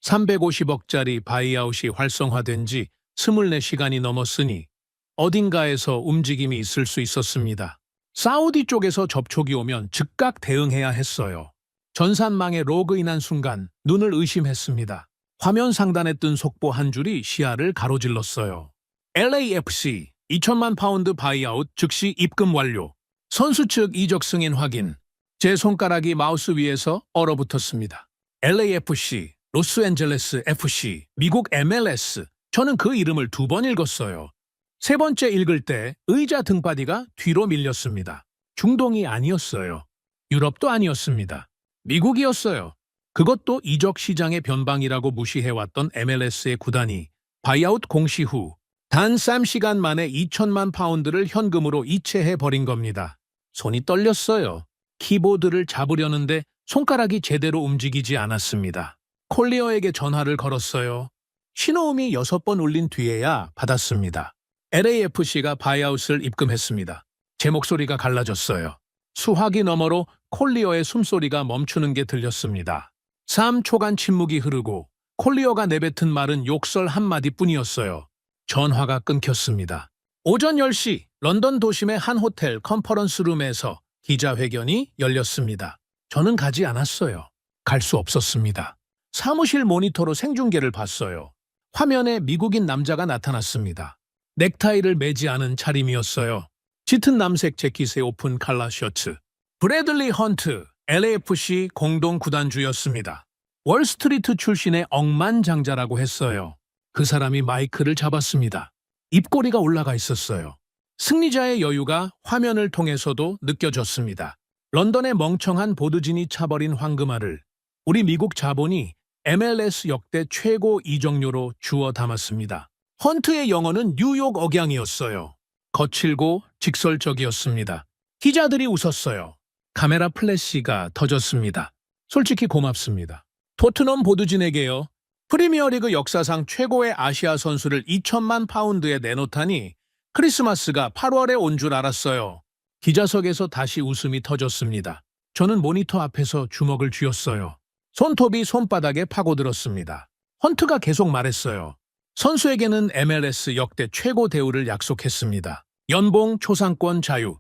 350억짜리 바이아웃이 활성화된 지 24시간이 넘었으니 어딘가에서 움직임이 있을 수 있었습니다. 사우디 쪽에서 접촉이 오면 즉각 대응해야 했어요. 전산망에 로그인한 순간 눈을 의심했습니다. 화면 상단에 뜬 속보 한 줄이 시야를 가로질렀어요. LAFC 2천만 파운드 바이아웃 즉시 입금 완료. 선수 측 이적 승인 확인. 제 손가락이 마우스 위에서 얼어붙었습니다. LAFC, 로스앤젤레스 FC, 미국 MLS. 저는 그 이름을 2번 읽었어요. 세 번째 읽을 때 의자 등받이가 뒤로 밀렸습니다. 중동이 아니었어요. 유럽도 아니었습니다. 미국이었어요. 그것도 이적 시장의 변방이라고 무시해왔던 MLS의 구단이 바이아웃 공시 후 단 3시간 만에 2천만 파운드를 현금으로 이체해버린 겁니다. 손이 떨렸어요. 키보드를 잡으려는데 손가락이 제대로 움직이지 않았습니다. 콜리어에게 전화를 걸었어요. 신호음이 6번 울린 뒤에야 받았습니다. LAFC가 바이아웃을 입금했습니다. 제 목소리가 갈라졌어요. 수화기 너머로 콜리어의 숨소리가 멈추는 게 들렸습니다. 3초간 침묵이 흐르고 콜리어가 내뱉은 말은 욕설 한마디뿐이었어요. 전화가 끊겼습니다. 오전 10시 런던 도심의 한 호텔 컨퍼런스룸에서 기자회견이 열렸습니다. 저는 가지 않았어요. 갈 수 없었습니다. 사무실 모니터로 생중계를 봤어요. 화면에 미국인 남자가 나타났습니다. 넥타이를 매지 않은 차림이었어요. 짙은 남색 재킷에 오픈 칼라 셔츠. 브래들리 헌트, LAFC 공동 구단주였습니다. 월스트리트 출신의 억만장자라고 했어요. 그 사람이 마이크를 잡았습니다. 입꼬리가 올라가 있었어요. 승리자의 여유가 화면을 통해서도 느껴졌습니다. 런던의 멍청한 보드진이 차버린 황금알을 우리 미국 자본이 MLS 역대 최고 이적료로 주워 담았습니다. 헌트의 영어는 뉴욕 억양이었어요. 거칠고 직설적이었습니다. 기자들이 웃었어요. 카메라 플래시가 터졌습니다. 솔직히 고맙습니다. 토트넘 보드진에게요. 프리미어리그 역사상 최고의 아시아 선수를 2천만 파운드에 내놓다니 크리스마스가 8월에 온 줄 알았어요. 기자석에서 다시 웃음이 터졌습니다. 저는 모니터 앞에서 주먹을 쥐었어요. 손톱이 손바닥에 파고들었습니다. 헌트가 계속 말했어요. 선수에게는 MLS 역대 최고 대우를 약속했습니다. 연봉, 초상권, 자유.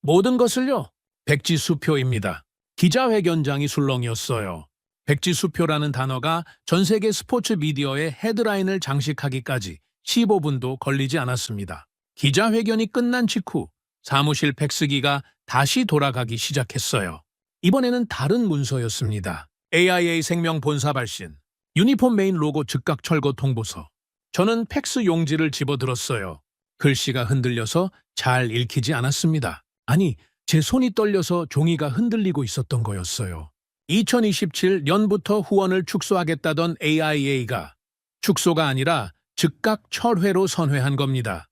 모든 것을요. 백지수표입니다. 기자회견장이 술렁이었어요. 백지수표라는 단어가 전 세계 스포츠 미디어의 헤드라인을 장식하기까지 15분도 걸리지 않았습니다. 기자회견이 끝난 직후 사무실 팩스기가 다시 돌아가기 시작했어요. 이번에는 다른 문서였습니다. AIA 생명 본사 발신, 유니폼 메인 로고 즉각 철거 통보서. 저는 팩스 용지를 집어들었어요. 글씨가 흔들려서 잘 읽히지 않았습니다. 아니, 제 손이 떨려서 종이가 흔들리고 있었던 거였어요. 2027년부터 후원을 축소하겠다던 AIA가 축소가 아니라 즉각 철회로 선회한 겁니다.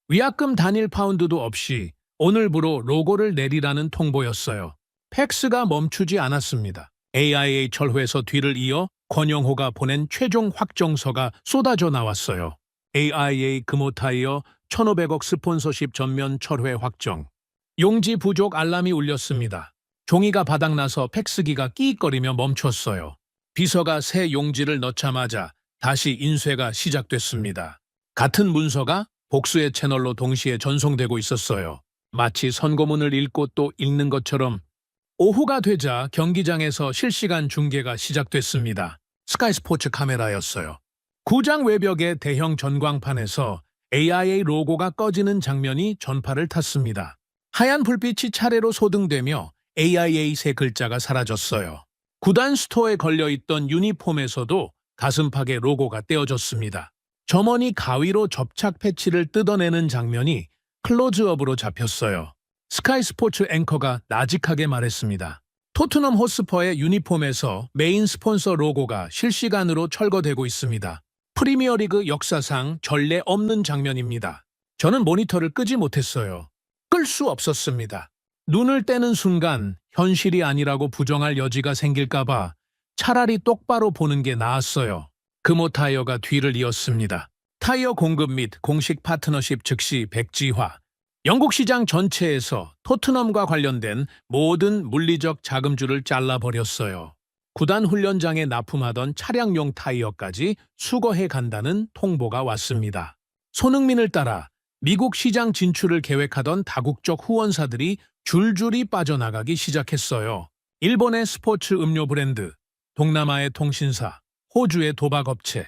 위약금 단일 파운드도 없이 오늘부로 로고를 내리라는 통보였어요. 팩스가 멈추지 않았습니다. AIA 철회에서 뒤를 이어 권영호가 보낸 최종 확정서가 쏟아져 나왔어요. AIA 금호타이어 1,500억 스폰서십 전면 철회 확정. 용지 부족 알람이 울렸습니다. 종이가 바닥나서 팩스기가 끼익거리며 멈췄어요. 비서가 새 용지를 넣자마자 다시 인쇄가 시작됐습니다. 같은 문서가 복수의 채널로 동시에 전송되고 있었어요. 마치 선고문을 읽고 또 읽는 것처럼. 오후가 되자 경기장에서 실시간 중계가 시작됐습니다. 스카이스포츠 카메라였어요. 구장 외벽의 대형 전광판에서 AIA 로고가 꺼지는 장면이 전파를 탔습니다. 하얀 불빛이 차례로 소등되며 AIA 세 글자가 사라졌어요. 구단 스토어에 걸려있던 유니폼에서도 가슴팍에 로고가 떼어졌습니다. 점원이 가위로 접착 패치를 뜯어내는 장면이 클로즈업으로 잡혔어요. 스카이 스포츠 앵커가 나직하게 말했습니다. 토트넘 호스퍼의 유니폼에서 메인 스폰서 로고가 실시간으로 철거되고 있습니다. 프리미어리그 역사상 전례 없는 장면입니다. 저는 모니터를 끄지 못했어요. 끌 수 없었습니다. 눈을 떼는 순간 현실이 아니라고 부정할 여지가 생길까봐 차라리 똑바로 보는 게 나았어요. 금호 타이어가 뒤를 이었습니다. 타이어 공급 및 공식 파트너십 즉시 백지화. 영국 시장 전체에서 토트넘과 관련된 모든 물리적 자금줄을 잘라버렸어요. 구단 훈련장에 납품하던 차량용 타이어까지 수거해 간다는 통보가 왔습니다. 손흥민을 따라 미국 시장 진출을 계획하던 다국적 후원사들이 줄줄이 빠져나가기 시작했어요. 일본의 스포츠 음료 브랜드, 동남아의 통신사, 호주의 도박업체.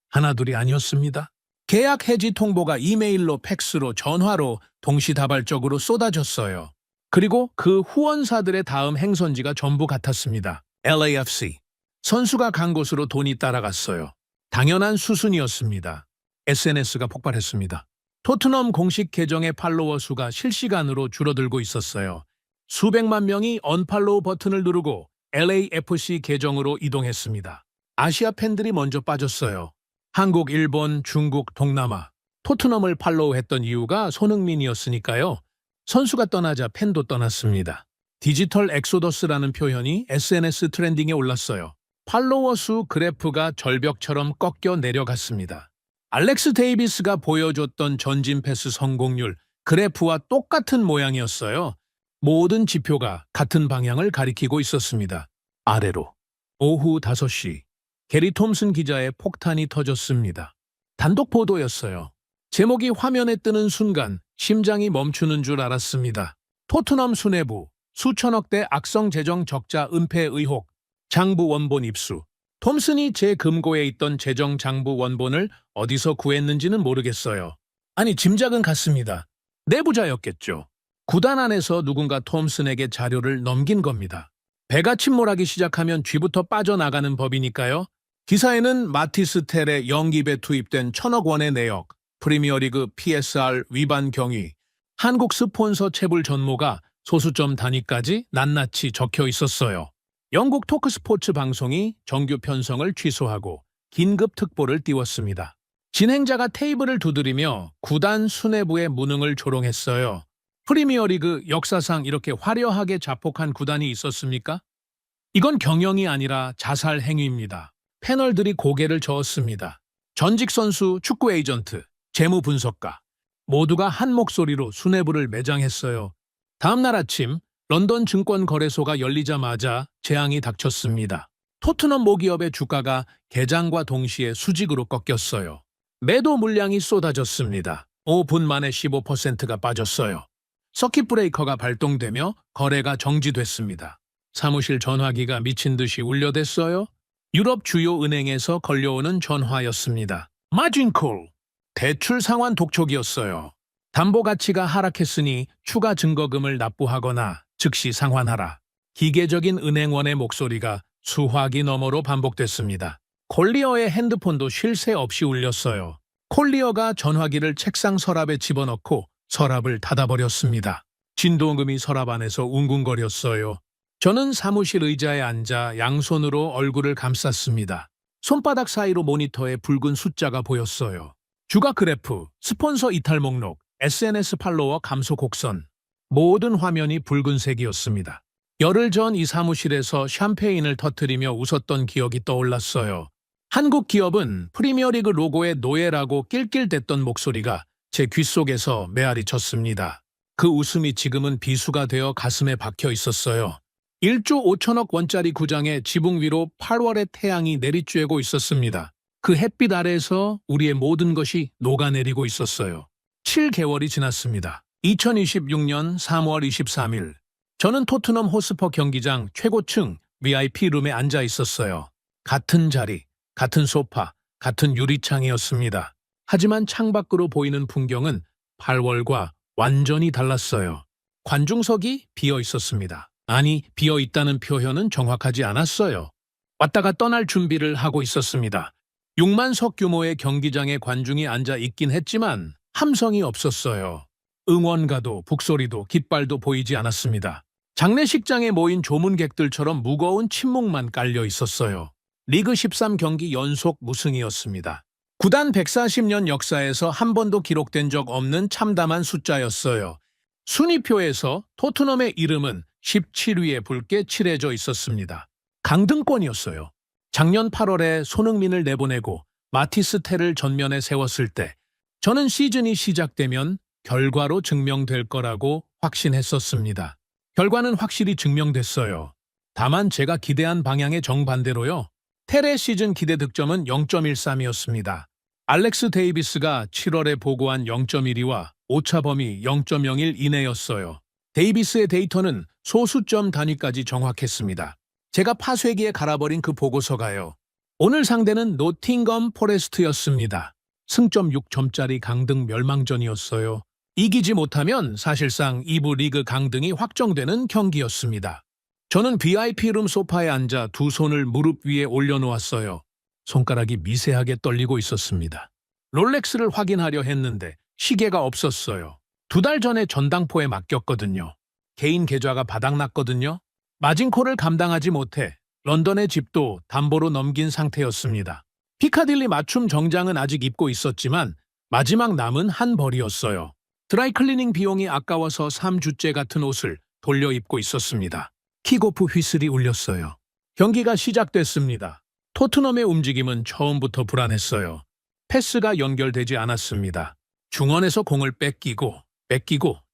하나둘이 아니었습니다. 계약 해지 통보가 이메일로 팩스로 전화로 동시다발적으로 쏟아졌어요. 그리고 그 후원사들의 다음 행선지가 전부 같았습니다. LAFC. 선수가 간 곳으로 돈이 따라갔어요. 당연한 수순이었습니다. SNS가 폭발했습니다. 토트넘 공식 계정의 팔로워 수가 실시간으로 줄어들고 있었어요. 수백만 명이 언팔로우 버튼을 누르고 LAFC 계정으로 이동했습니다. 아시아 팬들이 먼저 빠졌어요. 한국, 일본, 중국, 동남아. 토트넘을 팔로우했던 이유가 손흥민이었으니까요. 선수가 떠나자 팬도 떠났습니다. 디지털 엑소더스라는 표현이 SNS 트렌딩에 올랐어요. 팔로워 수 그래프가 절벽처럼 꺾여 내려갔습니다. 알렉스 데이비스가 보여줬던 전진 패스 성공률 그래프와 똑같은 모양이었어요. 모든 지표가 같은 방향을 가리키고 있었습니다. 아래로. 오후 5시. 게리 톰슨 기자의 폭탄이 터졌습니다. 단독 보도였어요. 제목이 화면에 뜨는 순간 심장이 멈추는 줄 알았습니다. 토트넘 수뇌부, 수천억대 악성 재정 적자 은폐 의혹, 장부 원본 입수. 톰슨이 제 금고에 있던 재정 장부 원본을 어디서 구했는지는 모르겠어요. 아니, 짐작은 같습니다. 내부자였겠죠. 구단 안에서 누군가 톰슨에게 자료를 넘긴 겁니다. 배가 침몰하기 시작하면 쥐부터 빠져나가는 법이니까요. 기사에는 마티스 텔의 영입에 투입된 1,000억 원의 내역, 프리미어리그 PSR 위반 경위, 한국 스폰서 체불 전모가 소수점 단위까지 낱낱이 적혀 있었어요. 영국 토크스포츠 방송이 정규 편성을 취소하고 긴급 특보를 띄웠습니다. 진행자가 테이블을 두드리며 구단 수뇌부의 무능을 조롱했어요. 프리미어리그 역사상 이렇게 화려하게 자폭한 구단이 있었습니까? 이건 경영이 아니라 자살 행위입니다. 패널들이 고개를 저었습니다. 전직 선수, 축구 에이전트, 재무 분석가 모두가 한 목소리로 수뇌부를 매장했어요. 다음 날 아침 런던 증권거래소가 열리자마자 재앙이 닥쳤습니다. 토트넘 모기업의 주가가 개장과 동시에 수직으로 꺾였어요. 매도 물량이 쏟아졌습니다. 5분 만에 15%가 빠졌어요. 서킷 브레이커가 발동되며 거래가 정지됐습니다. 사무실 전화기가 미친 듯이 울려댔어요. 유럽 주요 은행에서 걸려오는 전화였습니다. 마진콜. 대출 상환 독촉이었어요. 담보 가치가 하락했으니 추가 증거금을 납부하거나 즉시 상환하라. 기계적인 은행원의 목소리가 수화기 너머로 반복됐습니다. 콜리어의 핸드폰도 쉴 새 없이 울렸어요. 콜리어가 전화기를 책상 서랍에 집어넣고 서랍을 닫아버렸습니다. 진동음이 서랍 안에서 웅궁거렸어요. 저는 사무실 의자에 앉아 양손으로 얼굴을 감쌌습니다. 손바닥 사이로 모니터에 붉은 숫자가 보였어요. 주가 그래프, 스폰서 이탈 목록, SNS 팔로워 감소 곡선. 모든 화면이 붉은색이었습니다. 열흘 전 이 사무실에서 샴페인을 터뜨리며 웃었던 기억이 떠올랐어요. 한국 기업은 프리미어리그 로고의 노예라고 낄낄댔던 목소리가 제 귓속에서 메아리 쳤습니다. 그 웃음이 지금은 비수가 되어 가슴에 박혀 있었어요. 1조 5천억 원짜리 구장의 지붕 위로 8월의 태양이 내리쬐고 있었습니다. 그 햇빛 아래에서 우리의 모든 것이 녹아내리고 있었어요. 7개월이 지났습니다. 2026년 3월 23일. 저는 토트넘 호스퍼 경기장 최고층 VIP 룸에 앉아 있었어요. 같은 자리, 같은 소파, 같은 유리창이었습니다. 하지만 창밖으로 보이는 풍경은 8월과 완전히 달랐어요. 관중석이 비어 있었습니다. 아니, 비어 있다는 표현은 정확하지 않았어요. 왔다가 떠날 준비를 하고 있었습니다. 6만 석 규모의 경기장에 관중이 앉아 있긴 했지만 함성이 없었어요. 응원가도 북소리도 깃발도 보이지 않았습니다. 장례식장에 모인 조문객들처럼 무거운 침묵만 깔려 있었어요. 리그 13 경기 연속 무승이었습니다. 구단 140년 역사에서 한 번도 기록된 적 없는 참담한 숫자였어요. 순위표에서 토트넘의 이름은 17위에 붉게 칠해져 있었습니다. 강등권이었어요. 작년 8월에 손흥민을 내보내고 마티스 텔을 전면에 세웠을 때 저는 시즌이 시작되면 결과로 증명될 거라고 확신했었습니다. 결과는 확실히 증명됐어요. 다만 제가 기대한 방향의 정반대로요. 텔의 시즌 기대 득점은 0.13이었습니다. 알렉스 데이비스가 7월에 보고한 0.12와 오차 범위 0.01 이내였어요. 데이비스의 데이터는 소수점 단위까지 정확했습니다. 제가 파쇄기에 갈아버린 그 보고서가요. 오늘 상대는 노팅엄 포레스트였습니다. 승점 6점짜리 강등 멸망전이었어요. 이기지 못하면 사실상 2부 리그 강등이 확정되는 경기였습니다. 저는 VIP룸 소파에 앉아 두 손을 무릎 위에 올려놓았어요. 손가락이 미세하게 떨리고 있었습니다. 롤렉스를 확인하려 했는데 시계가 없었어요. 2달 전에 전당포에 맡겼거든요. 개인 계좌가 바닥났거든요. 마진콜을 감당하지 못해 런던의 집도 담보로 넘긴 상태였습니다. 피카딜리 맞춤 정장은 아직 입고 있었지만 마지막 남은 한 벌이었어요. 드라이클리닝 비용이 아까워서 3주째 같은 옷을 돌려 입고 있었습니다. 킥오프 휘슬이 울렸어요. 경기가 시작됐습니다. 토트넘의 움직임은 처음부터 불안했어요. 패스가 연결되지 않았습니다. 중원에서 공을 뺏기고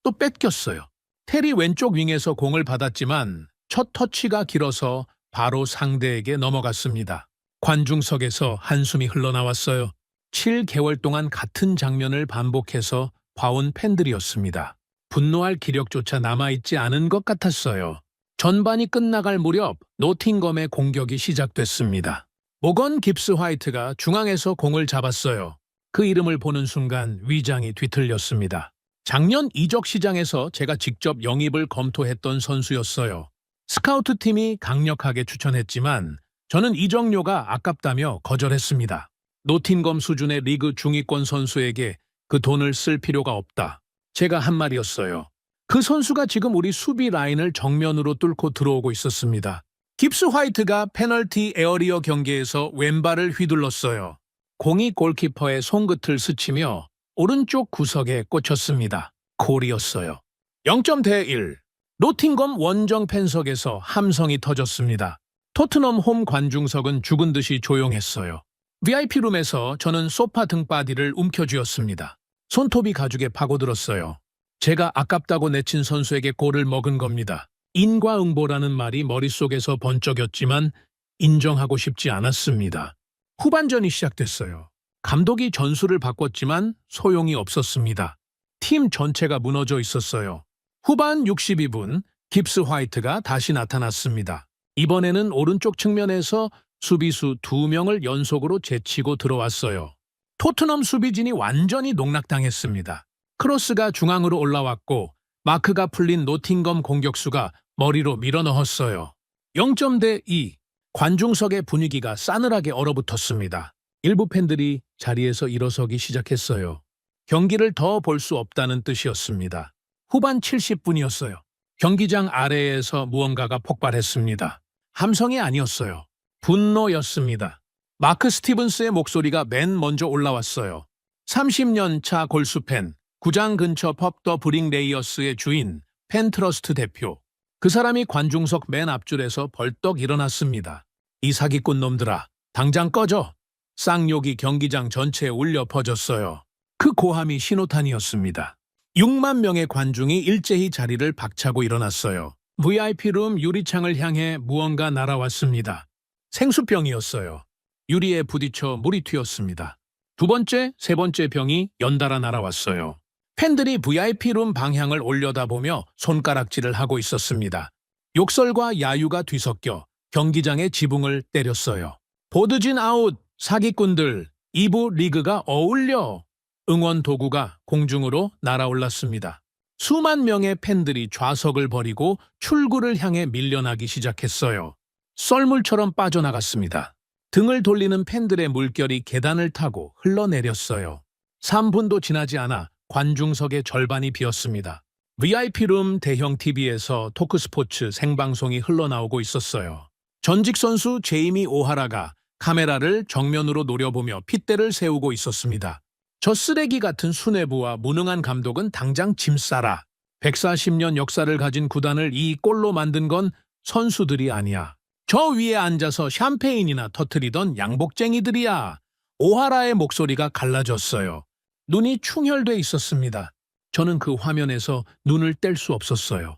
또 뺏겼어요. 테리 왼쪽 윙에서 공을 받았지만 첫 터치가 길어서 바로 상대에게 넘어갔습니다. 관중석에서 한숨이 흘러나왔어요. 7개월 동안 같은 장면을 반복해서 봐온 팬들이었습니다. 분노할 기력조차 남아있지 않은 것 같았어요. 전반이 끝나갈 무렵 노팅엄의 공격이 시작됐습니다. 모건 깁스 화이트가 중앙에서 공을 잡았어요. 그 이름을 보는 순간 위장이 뒤틀렸습니다. 작년 이적 시장에서 제가 직접 영입을 검토했던 선수였어요. 스카우트팀이 강력하게 추천했지만 저는 이적료가 아깝다며 거절했습니다. 노팅엄 수준의 리그 중위권 선수에게 그 돈을 쓸 필요가 없다. 제가 한 말이었어요. 그 선수가 지금 우리 수비 라인을 정면으로 뚫고 들어오고 있었습니다. 깁스 화이트가 페널티 에어리어 경기에서 왼발을 휘둘렀어요. 공이 골키퍼의 손끝을 스치며 오른쪽 구석에 꽂혔습니다. 골이었어요. 0.1. 노팅엄 원정 팬석에서 함성이 터졌습니다. 토트넘 홈 관중석은 죽은 듯이 조용했어요. VIP룸에서 저는 소파 등바디를 움켜쥐었습니다. 손톱이 가죽에 파고들었어요. 제가 아깝다고 내친 선수에게 골을 먹은 겁니다. 인과응보라는 말이 머릿속에서 번쩍였지만 인정하고 싶지 않았습니다. 후반전이 시작됐어요. 감독이 전술을 바꿨지만 소용이 없었습니다. 팀 전체가 무너져 있었어요. 후반 62분 깁스 화이트가 다시 나타났습니다. 이번에는 오른쪽 측면에서 수비수 2명을 연속으로 제치고 들어왔어요. 토트넘 수비진이 완전히 농락당했습니다. 크로스가 중앙으로 올라왔고 마크가 풀린 노팅엄 공격수가 머리로 밀어넣었어요. 0.2. 관중석의 분위기가 싸늘하게 얼어붙었습니다. 일부 팬들이 자리에서 일어서기 시작했어요. 경기를 더 볼 수 없다는 뜻이었습니다. 후반 70분이었어요. 경기장 아래에서 무언가가 폭발했습니다. 함성이 아니었어요. 분노였습니다. 마크 스티븐스의 목소리가 맨 먼저 올라왔어요. 30년 차 골수팬, 구장 근처 펍 더 브링 레이어스의 주인, 팬트러스트 대표. 그 사람이 관중석 맨 앞줄에서 벌떡 일어났습니다. 이 사기꾼 놈들아, 당장 꺼져! 쌍욕이 경기장 전체에 울려 퍼졌어요. 그 고함이 신호탄이었습니다. 6만 명의 관중이 일제히 자리를 박차고 일어났어요. VIP룸 유리창을 향해 무언가 날아왔습니다. 생수병이었어요. 유리에 부딪혀 물이 튀었습니다. 두 번째, 세 번째 병이 연달아 날아왔어요. 팬들이 VIP룸 방향을 올려다보며 손가락질을 하고 있었습니다. 욕설과 야유가 뒤섞여 경기장의 지붕을 때렸어요. 보드진 아웃! 사기꾼들! 2부 리그가 어울려! 응원 도구가 공중으로 날아올랐습니다. 수만 명의 팬들이 좌석을 버리고 출구를 향해 밀려나기 시작했어요. 썰물처럼 빠져나갔습니다. 등을 돌리는 팬들의 물결이 계단을 타고 흘러내렸어요. 3분도 지나지 않아 관중석의 절반이 비었습니다. VIP룸 대형 TV에서 토크스포츠 생방송이 흘러나오고 있었어요. 전직 선수 제이미 오하라가 카메라를 정면으로 노려보며 핏대를 세우고 있었습니다. 저 쓰레기 같은 수뇌부와 무능한 감독은 당장 짐 싸라. 140년 역사를 가진 구단을 이 꼴로 만든 건 선수들이 아니야. 저 위에 앉아서 샴페인이나 터트리던 양복쟁이들이야. 오하라의 목소리가 갈라졌어요. 눈이 충혈돼 있었습니다. 저는 그 화면에서 눈을 뗄 수 없었어요.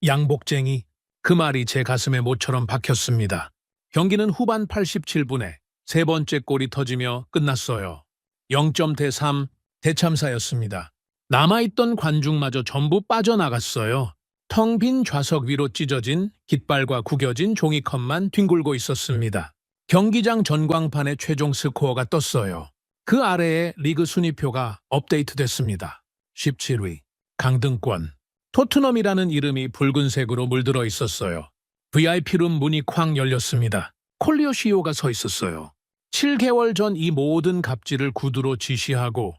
양복쟁이. 그 말이 제 가슴에 못처럼 박혔습니다. 경기는 후반 87분에 세 번째 골이 터지며 끝났어요. 0.3 대참사였습니다. 남아있던 관중마저 전부 빠져나갔어요. 텅 빈 좌석 위로 찢어진 깃발과 구겨진 종이컵만 뒹굴고 있었습니다. 경기장 전광판에 최종 스코어가 떴어요. 그 아래에 리그 순위표가 업데이트됐습니다. 17위, 강등권. 토트넘이라는 이름이 붉은색으로 물들어 있었어요. VIP룸 문이 쾅 열렸습니다. 콜리오 CEO가 서 있었어요. 7개월 전 이 모든 갑질을 구두로 지시하고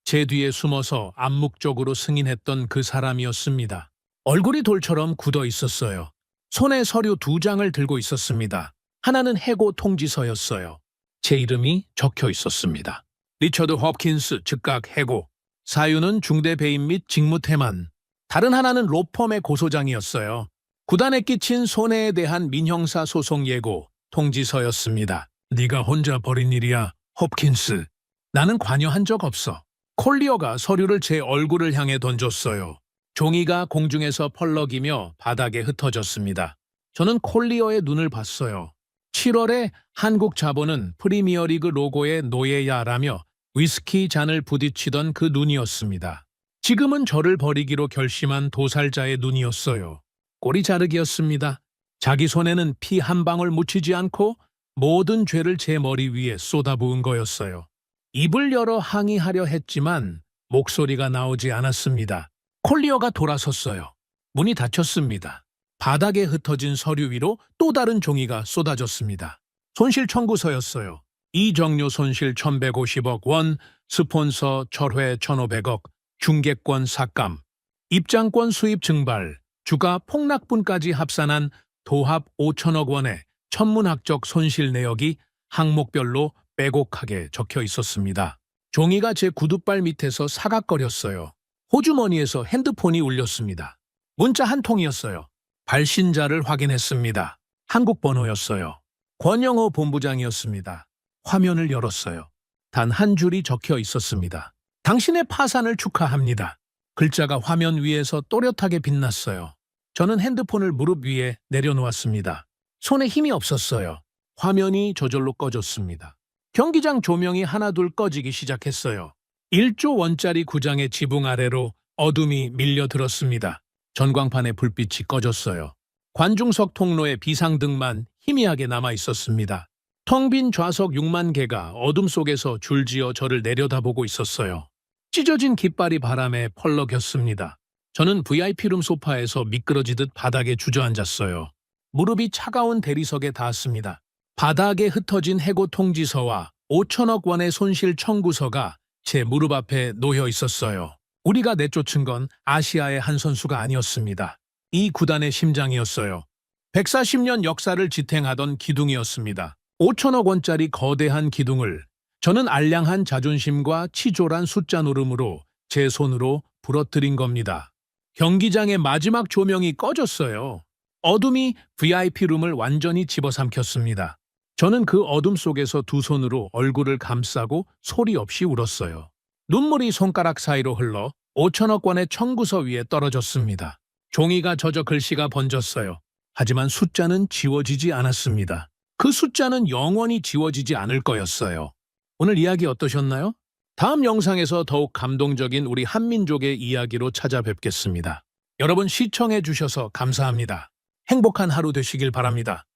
제 뒤에 숨어서 암묵적으로 승인했던 그 사람이었습니다. 얼굴이 돌처럼 굳어 있었어요. 손에 서류 2장을 들고 있었습니다. 하나는 해고 통지서였어요. 제 이름이 적혀 있었습니다. 리처드 홉킨스 즉각 해고. 사유는 중대 배임 및 직무태만. 다른 하나는 로펌의 고소장이었어요. 구단에 끼친 손해에 대한 민형사 소송 예고 통지서였습니다. 네가 혼자 벌인 일이야, 홉킨스. 나는 관여한 적 없어. 콜리어가 서류를 제 얼굴을 향해 던졌어요. 종이가 공중에서 펄럭이며 바닥에 흩어졌습니다. 저는 콜리어의 눈을 봤어요. 7월에 한국 자본은 프리미어리그 로고의 노예야라며 위스키 잔을 부딪히던 그 눈이었습니다. 지금은 저를 버리기로 결심한 도살자의 눈이었어요. 꼬리 자르기였습니다. 자기 손에는 피 한 방울 묻히지 않고 모든 죄를 제 머리 위에 쏟아부은 거였어요. 입을 열어 항의하려 했지만 목소리가 나오지 않았습니다. 콜리어가 돌아섰어요. 문이 닫혔습니다. 바닥에 흩어진 서류 위로 또 다른 종이가 쏟아졌습니다. 손실 청구서였어요. 이정료 손실 1,150억 원, 스폰서 철회 1,500억, 중개권 삭감, 입장권 수입 증발, 주가 폭락분까지 합산한 도합 5천억 원의 천문학적 손실 내역이 항목별로 빼곡하게 적혀 있었습니다. 종이가 제 구두발 밑에서 사각거렸어요. 호주머니에서 핸드폰이 울렸습니다. 문자 한 통이었어요. 발신자를 확인했습니다. 한국 번호였어요. 권영호 본부장이었습니다. 화면을 열었어요. 단 한 줄이 적혀 있었습니다. 당신의 파산을 축하합니다. 글자가 화면 위에서 또렷하게 빛났어요. 저는 핸드폰을 무릎 위에 내려놓았습니다. 손에 힘이 없었어요. 화면이 저절로 꺼졌습니다. 경기장 조명이 하나둘 꺼지기 시작했어요. 1조 원짜리 구장의 지붕 아래로 어둠이 밀려들었습니다. 전광판의 불빛이 꺼졌어요. 관중석 통로에 비상등만 희미하게 남아 있었습니다. 텅 빈 좌석 6만 개가 어둠 속에서 줄지어 저를 내려다보고 있었어요. 찢어진 깃발이 바람에 펄럭였습니다. 저는 VIP룸 소파에서 미끄러지듯 바닥에 주저앉았어요. 무릎이 차가운 대리석에 닿았습니다. 바닥에 흩어진 해고 통지서와 5천억 원의 손실 청구서가 제 무릎 앞에 놓여 있었어요. 우리가 내쫓은 건 아시아의 한 선수가 아니었습니다. 이 구단의 심장이었어요. 140년 역사를 지탱하던 기둥이었습니다. 5천억 원짜리 거대한 기둥을 저는 알량한 자존심과 치졸한 숫자 노름으로 제 손으로 부러뜨린 겁니다. 경기장의 마지막 조명이 꺼졌어요. 어둠이 VIP룸을 완전히 집어삼켰습니다. 저는 그 어둠 속에서 두 손으로 얼굴을 감싸고 소리 없이 울었어요. 눈물이 손가락 사이로 흘러 5천억 원의 청구서 위에 떨어졌습니다. 종이가 젖어 글씨가 번졌어요. 하지만 숫자는 지워지지 않았습니다. 그 숫자는 영원히 지워지지 않을 거였어요. 오늘 이야기 어떠셨나요? 다음 영상에서 더욱 감동적인 우리 한민족의 이야기로 찾아뵙겠습니다. 여러분 시청해 주셔서 감사합니다. 행복한 하루 되시길 바랍니다.